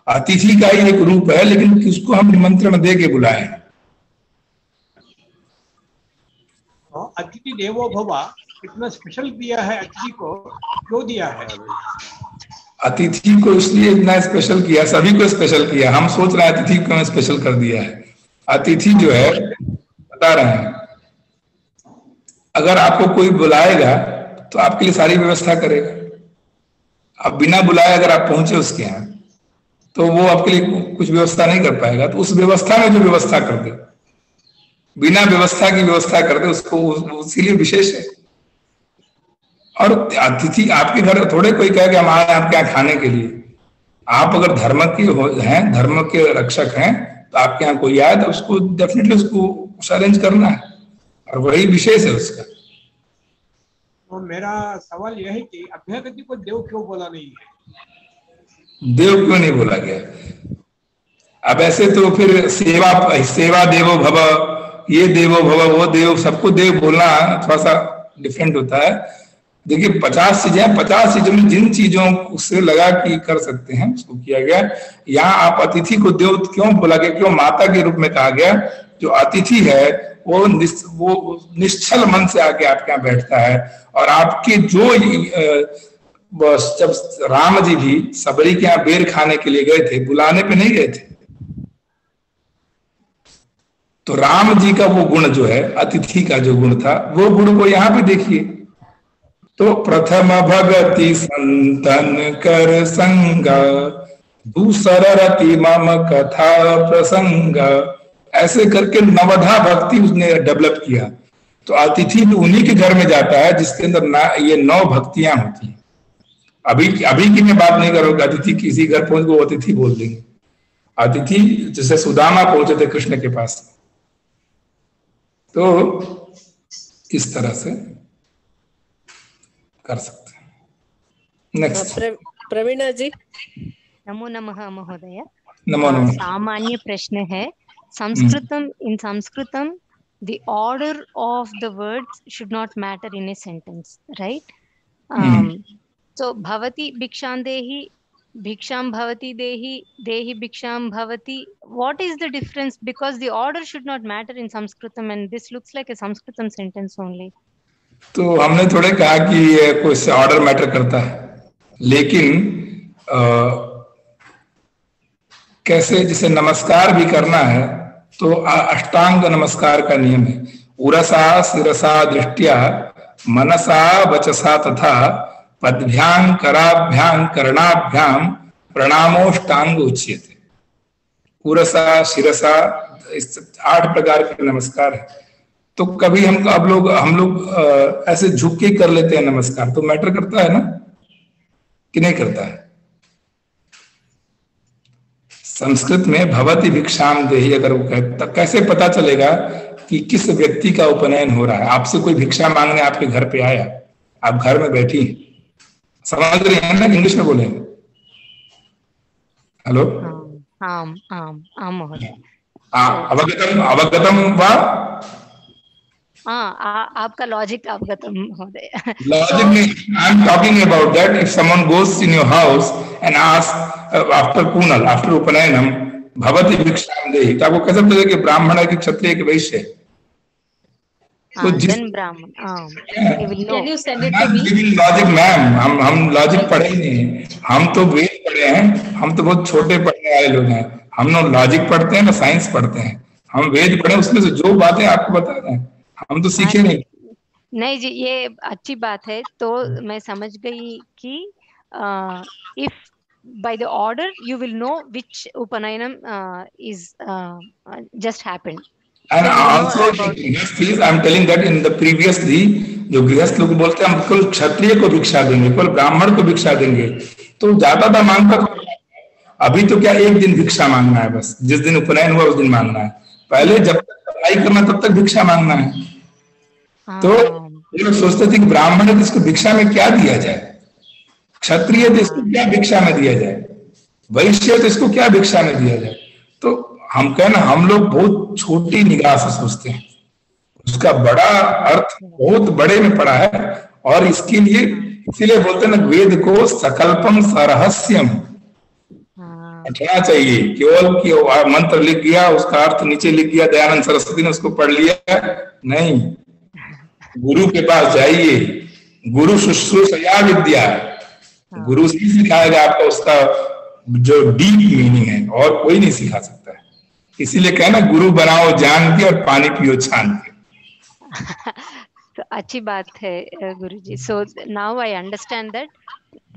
अतिथि का ही एक रूप है, लेकिन किसको हम निमंत्रण दे के बुलाए। अतिथि देवो भव इतना स्पेशल दिया है, अतिथि को क्यों दिया है? अतिथि को इसलिए इतना स्पेशल किया, सभी को स्पेशल किया। हम सोच रहे हैं अतिथि को स्पेशल कर दिया है। अतिथि जो है, बता रहे हैं, अगर आपको कोई बुलाएगा तो आपके लिए सारी व्यवस्था करेगा। अब बिना बुलाए अगर आप पहुंचे उसके यहाँ, तो वो आपके लिए कुछ व्यवस्था नहीं कर पाएगा। तो उस व्यवस्था में जो व्यवस्था कर दे, बिना व्यवस्था की व्यवस्था कर दे, उसको इसीलिए विशेष है। और अतिथि आपके घर थोड़े कोई कहे कि हम आए आपके यहाँ खाने के लिए। आप अगर धर्म के हैं, धर्म के रक्षक हैं, तो आपके यहाँ कोई आए तो उसको डेफिनेटली उसको अरेंज करना है, और वही विशेष है उसका। तो मेरा सवाल यह है कि अभ्यागति को देव क्यों बोला नहीं है? देव क्यों नहीं बोला गया? अब ऐसे तो फिर सेवा देवो भव, ये देवो भव, वो देव, सबको देव बोलना थोड़ा सा डिफरेंट होता है। देखिए 50 चीजें हैं, 50 चीजों में जिन चीजों से लगा कि कर सकते हैं उसको किया गया। यहाँ आप अतिथि को देव क्यों बोला गया, क्यों माता के रूप में कहा गया? जो अतिथि है वो निश्चल मन से आके आपके यहाँ बैठता है, और आपके जो जब राम जी भी सबरी के यहाँ बेर खाने के लिए गए थे, बुलाने पे नहीं गए थे, तो राम जी का वो गुण जो है, अतिथि का जो गुण था, वो गुण को यहाँ पे देखिए। तो प्रथम भगति संतन कर संग, दूसर रति मम कथा प्रसंग, ऐसे करके नवधा भक्ति उसने डेवलप किया। तो अतिथि तो उन्हीं के घर में जाता है जिसके अंदर ये 9 भक्तियां होती हैं। अभी की मैं बात नहीं करूंगा, अतिथि किसी घर पहुंच को अतिथि बोल देंगे। अतिथि जैसे सुदामा पहुंचे थे कृष्ण के पास, तो इस तरह से कर सकते हैं। नेक्स्ट प्रवीणा जी। नमो नमः महोदय। नमो नमः। सामान्य प्रश्न है, संस्कृतम, in Sanskritam the order of the words should not matter in a sentence, right? So bhavati bhiksham dehi, bhiksham bhavati dehi, dehi bhiksham bhavati, what is the difference? Because the order should not matter in Sanskritam and this looks like a Sanskritam sentence only. तो हमने थोड़े कहा कि ये कुछ order matter करता है, लेकिन कैसे जैसे नमस्कार भी करना है तो अष्टांग नमस्कार का नियम है, उरसा शिरसा दृष्टिया मनसा वचसा तथा पदभ्यां कराभ्यां कर्णाभ्यां प्रणामोष्टांग उच्यते। उरसा शिरसा, इस 8 प्रकार के नमस्कार है। तो कभी हम लोग ऐसे झुक के कर लेते हैं नमस्कार, तो मैटर करता है ना कि नहीं करता है? संस्कृत में भवति भिक्षाम देहि अगर वो कहे तो कैसे पता चलेगा कि किस व्यक्ति का उपनयन हो रहा है? आपसे कोई भिक्षा मांगने आपके घर पे आया, आप घर में बैठी, समझ रही हैं ना? इंग्लिश में बोले। हेलो। अवगतम अवगतम वा? आपका लॉजिक अवगतम महोदय। लॉजिक नहीं, I am talking about that if someone goes in your house and ask after पूनल, आफ्टर उपनयनम, भवति भिक्षाम देहि, तो आपको कैसे पता कि ब्राह्मण है कि क्षत्रिय कि वैश्य है? तो जिन Brahmin, can you send it to me? Logic ma'am, हम लॉजिक पढ़े ही नहीं, हम तो वेद पढ़े हैं, हम तो बहुत छोटे पढ़ने वाले लोग हैं। हम ना लॉजिक पढ़ते हैं ना साइंस पढ़ते हैं, हम वेद पढ़े, उसमें से जो बातें आपको बता रहे हैं हम तो सीखे नहीं जी, ये अच्छी बात है। तो मैं समझ गई कि if by the order you will know which upanayam is just happened. And also please I'm telling that in the previously जो गृहस्थ लोग बोलते हैं हम केवल क्षत्रिय को भिक्षा देंगे, केवल ब्राह्मण को भिक्षा देंगे, तो ज्यादा था मांगता। अभी तो क्या एक दिन भिक्षा मांगना है, बस जिस दिन उपनयन हुआ उस दिन मांगना है। पहले जब तक पढ़ाई करना तब तक भिक्षा मांगना है। तो ये लोग सोचते थे कि ब्राह्मण है तो इसको भिक्षा में क्या दिया जाए, क्षत्रिय तो इसको क्या भिक्षा में दिया जाए, वैश्य तो इसको क्या भिक्षा में दिया जाए। तो हम कहना हम लोग बहुत छोटी निगाह से सोचते हैं, उसका बड़ा अर्थ बहुत बड़े में पड़ा है। और इसके लिए इसीलिए बोलते हैं ना, वेद को सकल्पम सरहस्यम पढ़ना चाहिए। केवल कि मंत्र लिख गया उसका अर्थ नीचे लिख गया, दयानंद सरस्वती ने उसको पढ़ लिया, नहीं। गुरु के पास जाइए, गुरु शुश्रूषया विद्या, गुरु से सिखाएगा आपको उसका जो डीप मीनिंग है, और कोई नहीं सिखा सकता है। इसीलिए कहना गुरु बनाओ जान के और पानी पियो छान के। तो अच्छी बात है गुरुजी। So now I understand that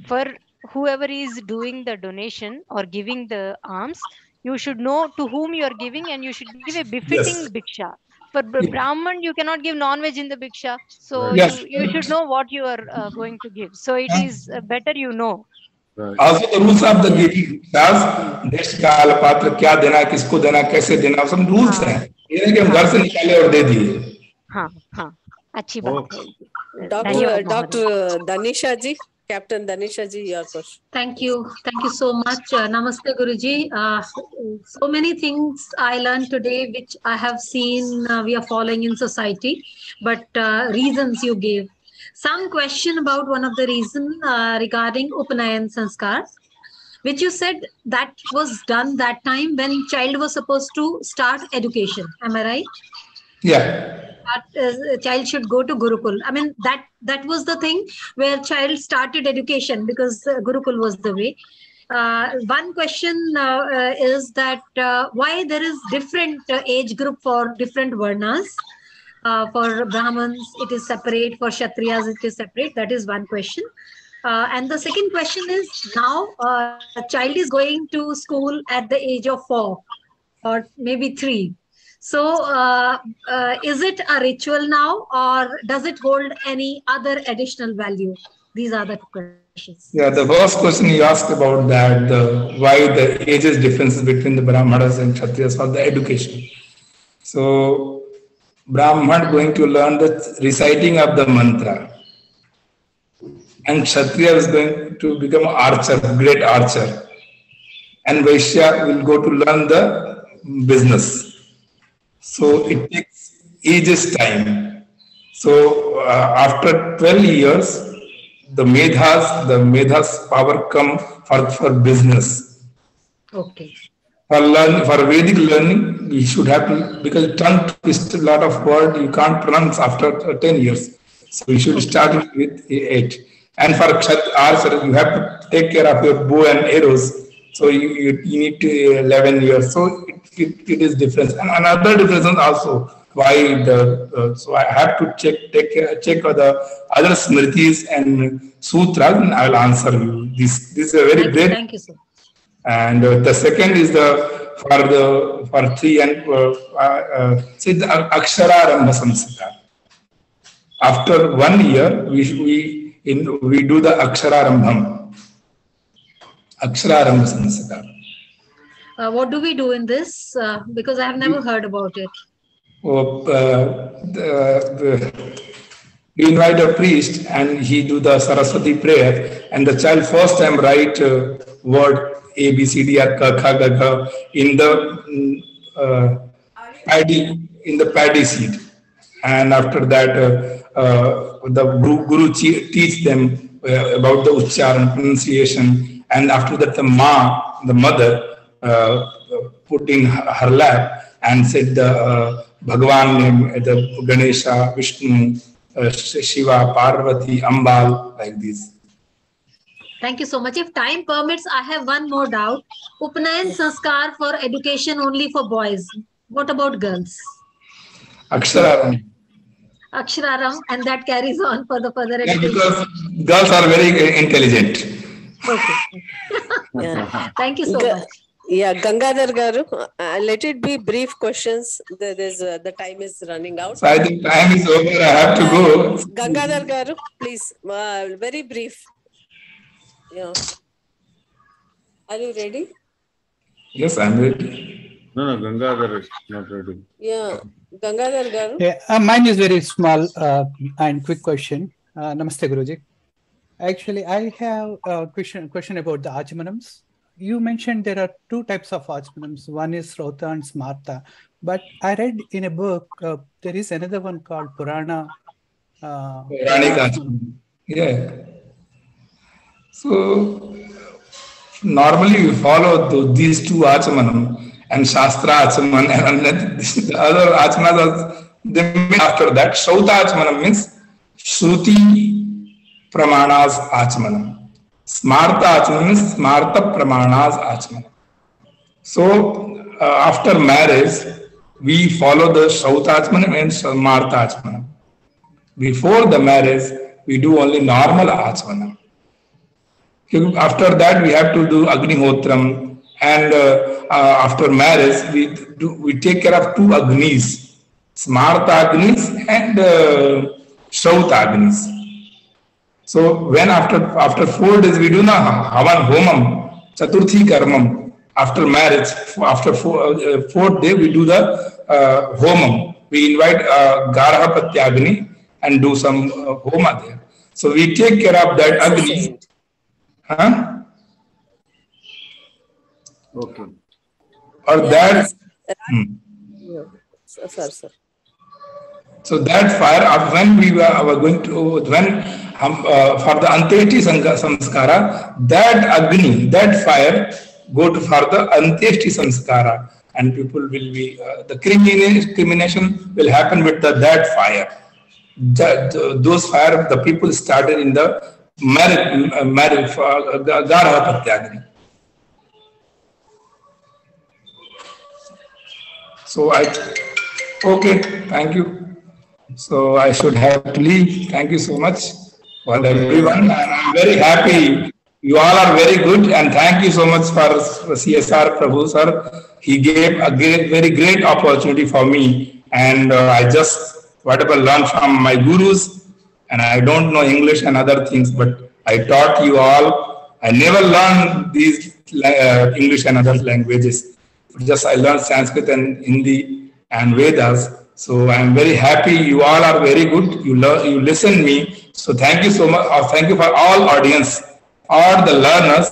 for whoever is doing the donation or giving the alms, you should know to whom you are giving and you should give a befitting bhiksha. For Brahman, you cannot give non-veg in the bhiksha, so you should know what you are going to give. So it is better you know. Also the rules of the giving bhikshas, देश काल पात्र क्या देना, किसको देना, कैसे देना, सब रूल्स हैं। ये नहीं कि हम घर से निकाले और दे दिए। हाँ हाँ, अच्छी बात है। Doctor दानिशा ji, Captain Danisha ji, your question. Thank you so much. Namaste Guruji. So many things I learned today which I have seen we are following in society, but reasons you gave. some question about one of the reason regarding Upanayan Sanskar, which you said that was done that time when child was supposed to start education. Am I right? Yeah. That child should go to Gurukul. I mean, that was the thing where child started education because Gurukul was the way. One question is that why there is different age group for different varnas. For Brahmins, it is separate. For Kshatriyas, it is separate. That is one question. And the second question is, now a child is going to school at the age of 4 or maybe 3. So is it a ritual now, or does it hold any other additional value? These are the questions. Yeah, the first question you asked about that, why the ages differences between the Brahmanas and Kshatriyas for the education. So Brahman going to learn the reciting of the mantra, and Kshatriya is going to become an archer, great archer, and Vaishya will go to learn the business. So it takes ages time. So after 12 years, the medhas power come for business. Okay. For Vedic learning, we should have to, because tongue twist a lot of word you can't pronounce after 10 years. So we should start with 8. And for archer, you have to take care of your bow and arrows. So you need to 11 years. So it is different. And another difference also why so I have to check the other smritis and sutras, and I will answer you. This is a very great. Thank you, sir. And the second is for 3 and see the Akshara Arambha Sanskar. After 1 year, we do the Akshara Arambham. Akshara Arambha Sanskar. What do we do in this? Because I have never heard about it. We invite a priest and he do the Saraswati prayer, and the child first time write word A, B, C, D, or Ka, Kha, Ga, Gha in the paddy seed, and after that the Guru teach them about the Uchcharan, pronunciation, and after that the mother put in her lap and said the Bhagwan name, the Ganesha, Vishnu, Shiva, Parvati, Ambal, like this. Thank you so much. If time permits, I have one more doubt. Upanayan Sanskar for education only for boys. What about girls? Akshararam. Akshararam, and that carries on for the further education. Because girls are very intelligent. Okay. Thank you so much. Yeah, Gangadhar Garu, let it be brief questions. The time is running out. So I think time is over. I have to go. Gangadhar Garu, please, very brief. Yeah. Are you ready? Yes, I'm ready. No, Gangadhar is not ready. Yeah, Gangadhar Garu. Yeah, mine is very small and quick question. Namaste, Guruji. Actually, I have a question about the Achamanams. You mentioned there are 2 types of Achamanams. One is Srauta and Smarta. But I read in a book, there is another one called Purana. Puranic Achamanam. Yeah. So, normally we follow these 2 Achamanam and Shastra Achaman, and the other Achamanas, they mean after that. Srauta Achamanam means Shruti Pramanas Achamanam. Smarta Achamanam means Smarta Pramanas Achamanam. So, after marriage, we follow the Srauta Achamanam and Smarta Achamanam. Before the marriage, we do only normal Achamanam. After that, we have to do Agnihotram, and after marriage, we take care of 2 Agnis, Smarta Agnis and Srauta Agnis. So when after 4 days we do na Havan Homam, Chaturthi Karmam. After marriage, after 4th day we do the Homam. We invite Garha Patyagni and do some Homa there. So we take care of that Agni. Huh? Okay. Or that. Sir. So that fire, when we were going to, when for the Antyeshti Samskara, that Agni, that fire, go to for the Antyeshti Samskara, and people will be, the crimination will happen with that fire. Those fire, the people started in the Garha Patyagni. So okay, thank you. So I should have to leave. Thank you so much for everyone. I'm very happy. You all are very good, and thank you so much for CSR Prabhu sir. He gave a very great opportunity for me, and I just whatever learned from my gurus, and I don't know English and other things, but I taught you all. I never learned these English and other languages. Just I learned Sanskrit and Hindi and Vedas. So I'm very happy. You all are very good. You listen me. So thank you so much. Thank you for all audience, all the learners.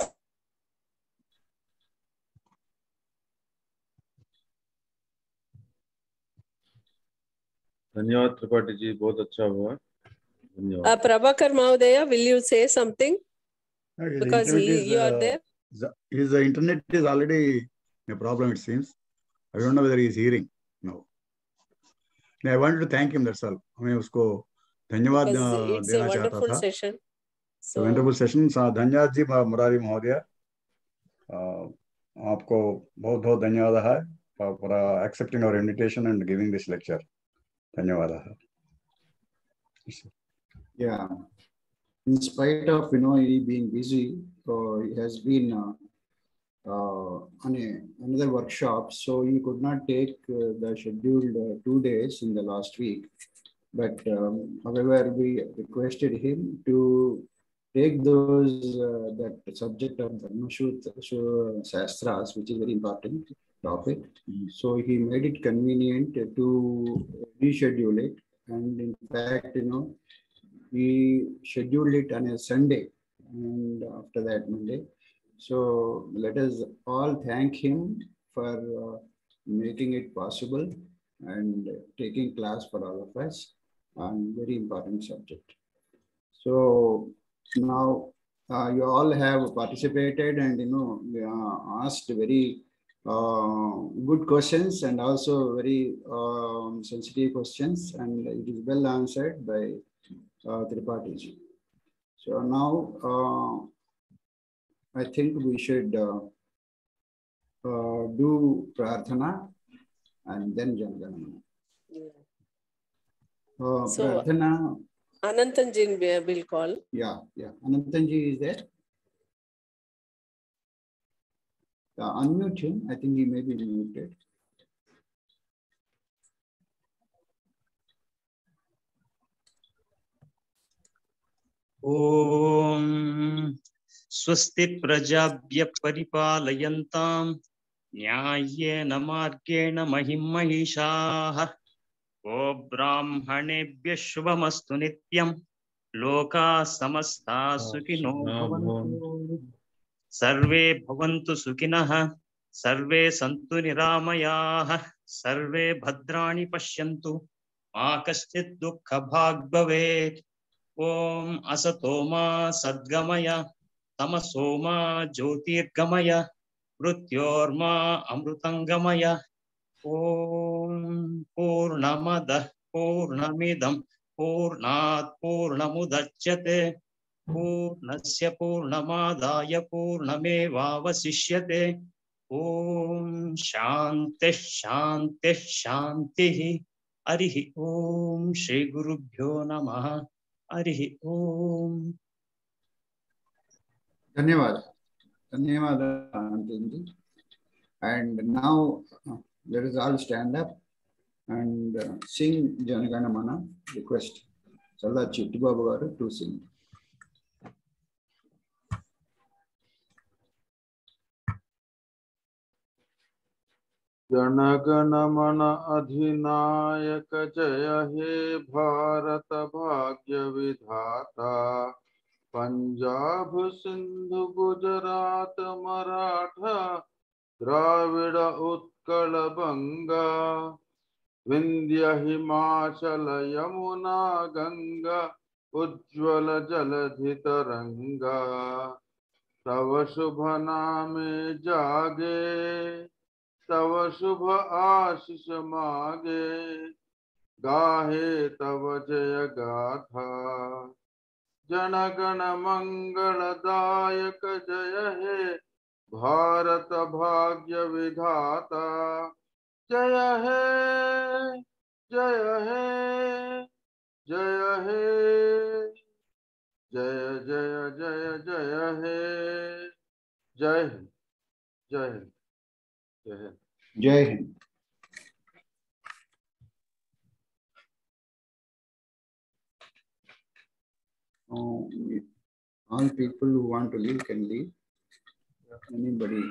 धन्यवाद त्रिपाठी जी, बहुत अच्छा हुआ. धन्यवाद. Prabhakar Mahodaya, will you say something? Because you are there. His internet is already a problem, it seems. I don't know whether he is hearing. No. I wanted to thank him, that's all. मैं उसको धन्यवाद देना चाहता था. Session. So wonderful session. धन्यवाद जी मुरारी महोदय. आपको बहुत बहुत धन्यवाद है for accepting our invitation and giving this lecture. धन्यवाद. Yeah. In spite of he being busy, he has been on another workshop, so he could not take the scheduled 2 days in the last week. But however, we requested him to take those that subject of Dharma Shastras, which is very important topic. So he made it convenient to reschedule it, and in fact, he scheduled it on a Sunday, and after that Monday. So let us all thank him for making it possible and taking class for all of us on very important subject. So now you all have participated and asked very good questions and also very sensitive questions, and it is well answered by Tripathi ji. So now I think we should do Prarthana and then Janaganamana. So Prarthana. Anantanji will call. Yeah. Anantanji is there. Unmute him. I think he may be muted. Om स्वस्ति प्रजाभ्य परिपालयन्तां न्याय्येन मार्गेण महिषाः गो ब्राह्मणेभ्यः शुभमस्तु नित्यं लोकाः समस्ताः सुखिनो भवन्तु सर्वे भवन्तु सुखिनः सर्वे सन्तु निरामयाः सर्वे भद्राणि पश्यन्तु मा कश्चित् दुःखभाग् भवेत्. ओम असतो मा सद्गमय तमसो मा ज्योतिर्गमय मृत्योर्मा अमृतंगमय. ओम पूर्णमदः पूर्णमिदं पूर्णात् पूर्णमुदच्यते पूर्णस्य पूर्णमादाय पूर्णमेवावशिष्यते. ओम शान्तिः शान्तिः शान्तिः. हरिः ओम श्री गुरुभ्यो नमः. हरिः ओम. Dhanyawad Anantanji. And now let us all stand up and sing Janaganamana. Request Salla Chitti Babu garu to sing. Jana Gana Mana अधिनायक जय हे भारत भाग्य विधाता पंजाब सिंधु गुजरात मराठा द्राविड़ उत्कल बंगा विंध्य हिमाचल यमुना गंगा उज्ज्वल जलधि तरंगा तव शुभ नामे जागे तव शुभ आशीष मागे गाहे तव जय गाथा जन गण मंगलदायक जय हे भारत भाग्य विधाता जय हे जय हे जय हे जय जय जय जय हे जय हिंद जय हिंद जय हिंद जय Hind. All people who want to leave can leave. Anybody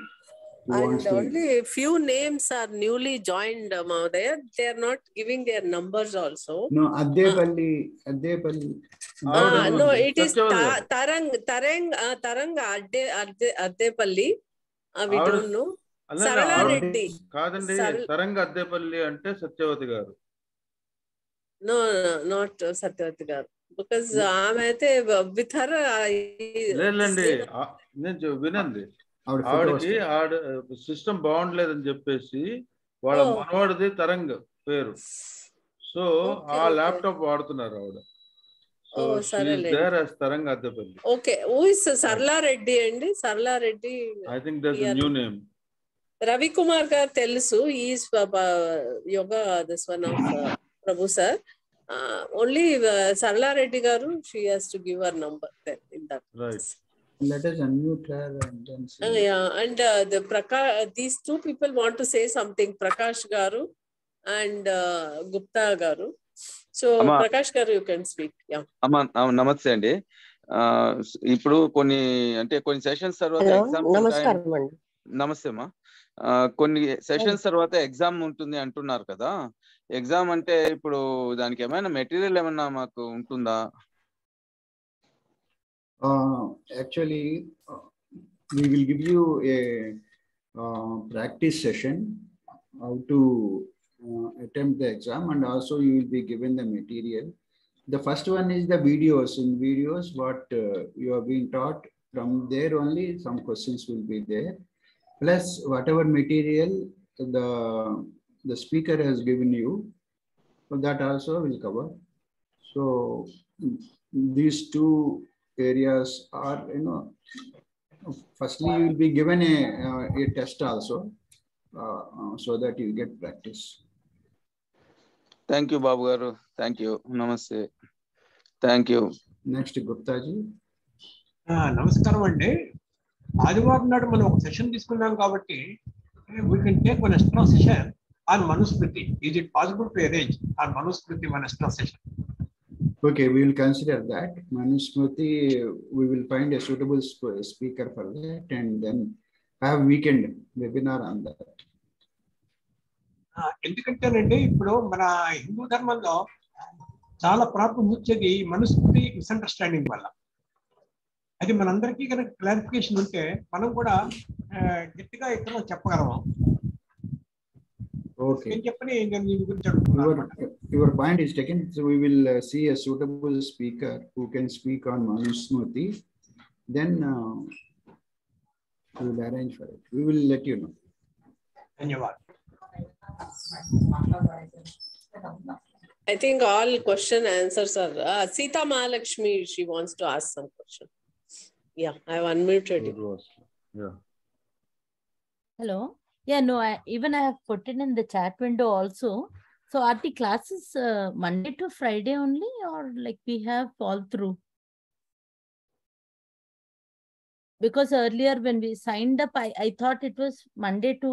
who wants And to only few names are newly joined, Mahodaya. They are not giving their numbers also. No, Addepalli. No, it is Tarang Addepalli. We don't know. Sarala Reddy. కాదండి తరంగ అద్దెపల్లి అంటే సత్యవతి గారు. No, not Satyavati garu. Because ఆమె అయితే with her లేదండి నేను వినండి ఆవిడకి సిస్టమ్ బాగుండలేదని చెప్పేసి వాళ్ళ మనవాడిది తరంగ పేరు. సో ఆ ల్యాప్టాప్ వాడుతున్నారు ఆవిడ. So she is there as Taranga Addepalli. Okay, who is Sarla Reddy అండి? Sarla Reddy. I think there's a new name. Ravi Kumar garu telusu. He is yoga this one of Prabhu sir. Only Sarla Reddy garu, she has to give her number there in that. Right. Let us unmute her and then see. Yeah, and these two people want to say something. Prakash garu and Gupta garu. So Prakash garu, you can speak. Yeah. నమస్తే అండి. ఇప్పుడు కొన్ని sessions తర్వాత exams నమస్కారం అండి. నమస్తే అమ్మా. కొన్ని సెషన్స్ తర్వాత ఎగ్జామ్ ఉంటుంది అంటున్నారు కదా. ఎగ్జామ్ అంటే ఇప్పుడు దానికి ఏమైనా మెటీరియల్ ఏమైనా మాకు ఉంటుందా? Actually, we will give you a practice session how to attempt the exam, and also you will be given the material. The first one is the videos. In videos, what you are being taught, from there only some questions will be there. Plus whatever material the speaker has given you, so that also will cover. So these two areas are, firstly you will be given a test also, so that you get practice. Thank you, Babu garu. Thank you. Namaste. Thank you. Next, Gupta ji. నమస్కారం అండి. ఆదివారం నాడు మనం ఒక session తీసుకున్నాం కాబట్టి we can take one extra session on Manusmriti. Is it possible to arrange on Manusmriti one extra session? Okay, we will consider that. Manusmriti, we will find a suitable speaker for that and then have weekend webinar on that. ఎందుకంటేనండి ఇప్పుడు మన హిందూ ధర్మంలో చాలా problem వచ్చేది Manusmriti misunderstanding వల్ల. అది మనందరికీ కనుక clarification ఉంటే మనం కూడా గట్టిగా ఇక్కడ చెప్పగలము. Okay. Your point is taken. So we will see a suitable speaker who can speak on Manusmriti. Then we will arrange for it. We will let you know. I think all question answers are Sita Mahalakshmi. She wants to ask some question. Yeah, I have unmuted you. Yeah. Hello. Yeah, no, even I have put it in the chat window also. So are the classes Monday to Friday only, or like we have all through? Because earlier when we signed up, I thought it was Monday to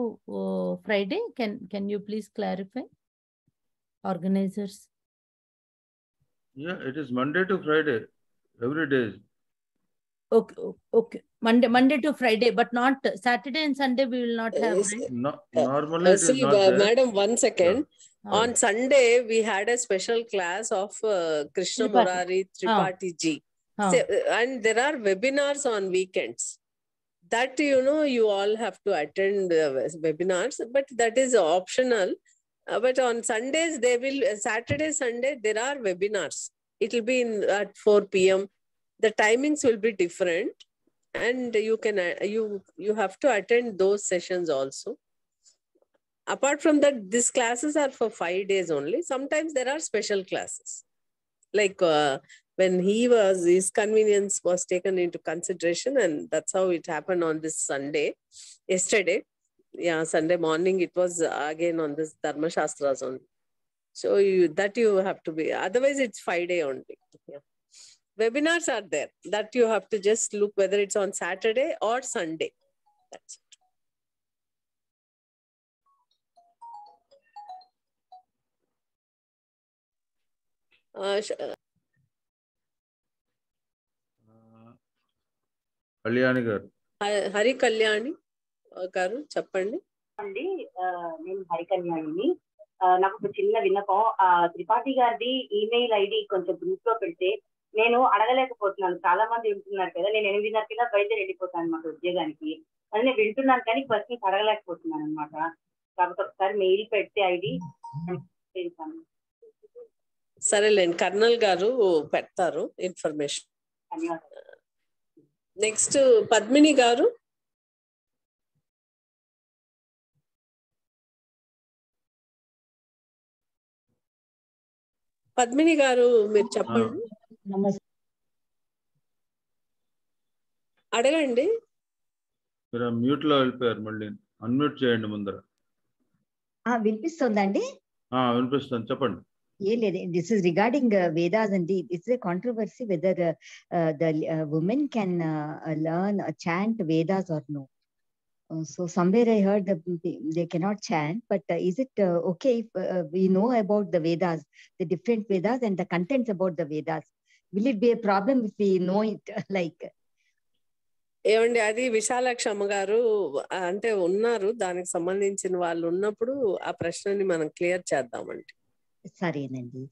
Friday. Can you please clarify, organizers? Yeah, it is Monday to Friday, every day. Okay. Monday to Friday, but not Saturday and Sunday. We will not have. Right? No, normally it is see, not there. Madam, 1 second. Yeah. On Sunday, we had a special class of Krishna Murari Tripathi ji. So, and there are webinars on weekends. That, you all have to attend webinars, but that is optional. But on Sundays, Saturday, Sunday, there are webinars. It will be at 4 p.m. The timings will be different, and you can you have to attend those sessions also. Apart from that, these classes are for 5 days only. Sometimes there are special classes. Like when his convenience was taken into consideration, and that's how it happened on this Sunday. Yesterday, yeah, Sunday morning, it was again on this Dharma Shastras only. So you have to be, otherwise it's 5 day only. Yeah. Webinars are there that you have to just look whether it's on Saturday or Sunday. That's it. Kalyani గారు, హరి కళ్యాణి గారు చెప్పండి. అండి, నేను హరి కళ్యాణిని. నాకు ఒక చిన్న విన్నపం. త్రిపాఠి గారిది ఈమెయిల్ ఐడి కొంచెం గ్రూప్ లో పెడితే నేను అడగలేకపోతున్నాను. చాలా మంది వింటున్నారు కదా, నేను 8:30 బయలుదేరి వెళ్ళిపోతాను అనమాట ఉద్యోగానికి. అది నేను వింటున్నాను కానీ క్వశ్చన్స్ అడగలేకపోతున్నాను అనమాట. కాబట్టి ఒకసారి మెయిల్ పెడితే ఐడి చేస్తాను. సరేలేండి, కర్నల్ గారు పెడతారు ఇన్ఫర్మేషన్. ధన్యవాదాలు. నెక్స్ట్ పద్మిని గారు. పద్మిని గారు మీరు చెప్పండి, అడగండి. మీరు మ్యూట్ లో వెళ్ళిపోయారు, మళ్ళీ అన్మ్యూట్ చేయండి ముందర. వినిపిస్తుందండి? వినిపిస్తుంది, చెప్పండి. ఏం లేదు, దిస్ ఇస్ రిగార్డింగ్ వేదాస్ అండి. It's a controversy whether the women can learn chant Vedas or no. So somewhere I heard that they cannot chant, but is it okay if we know about the Vedas, the different Vedas and the contents about the Vedas? Will it be a problem if we know it? Like, ఏమండి, అది విశాలక్షమ్మ గారు అంటే ఉన్నారు, దానికి సంబంధించిన వాళ్ళు ఉన్నప్పుడు ఆ ప్రశ్నని మనం క్లియర్ చేద్దామండి. సరేనండి.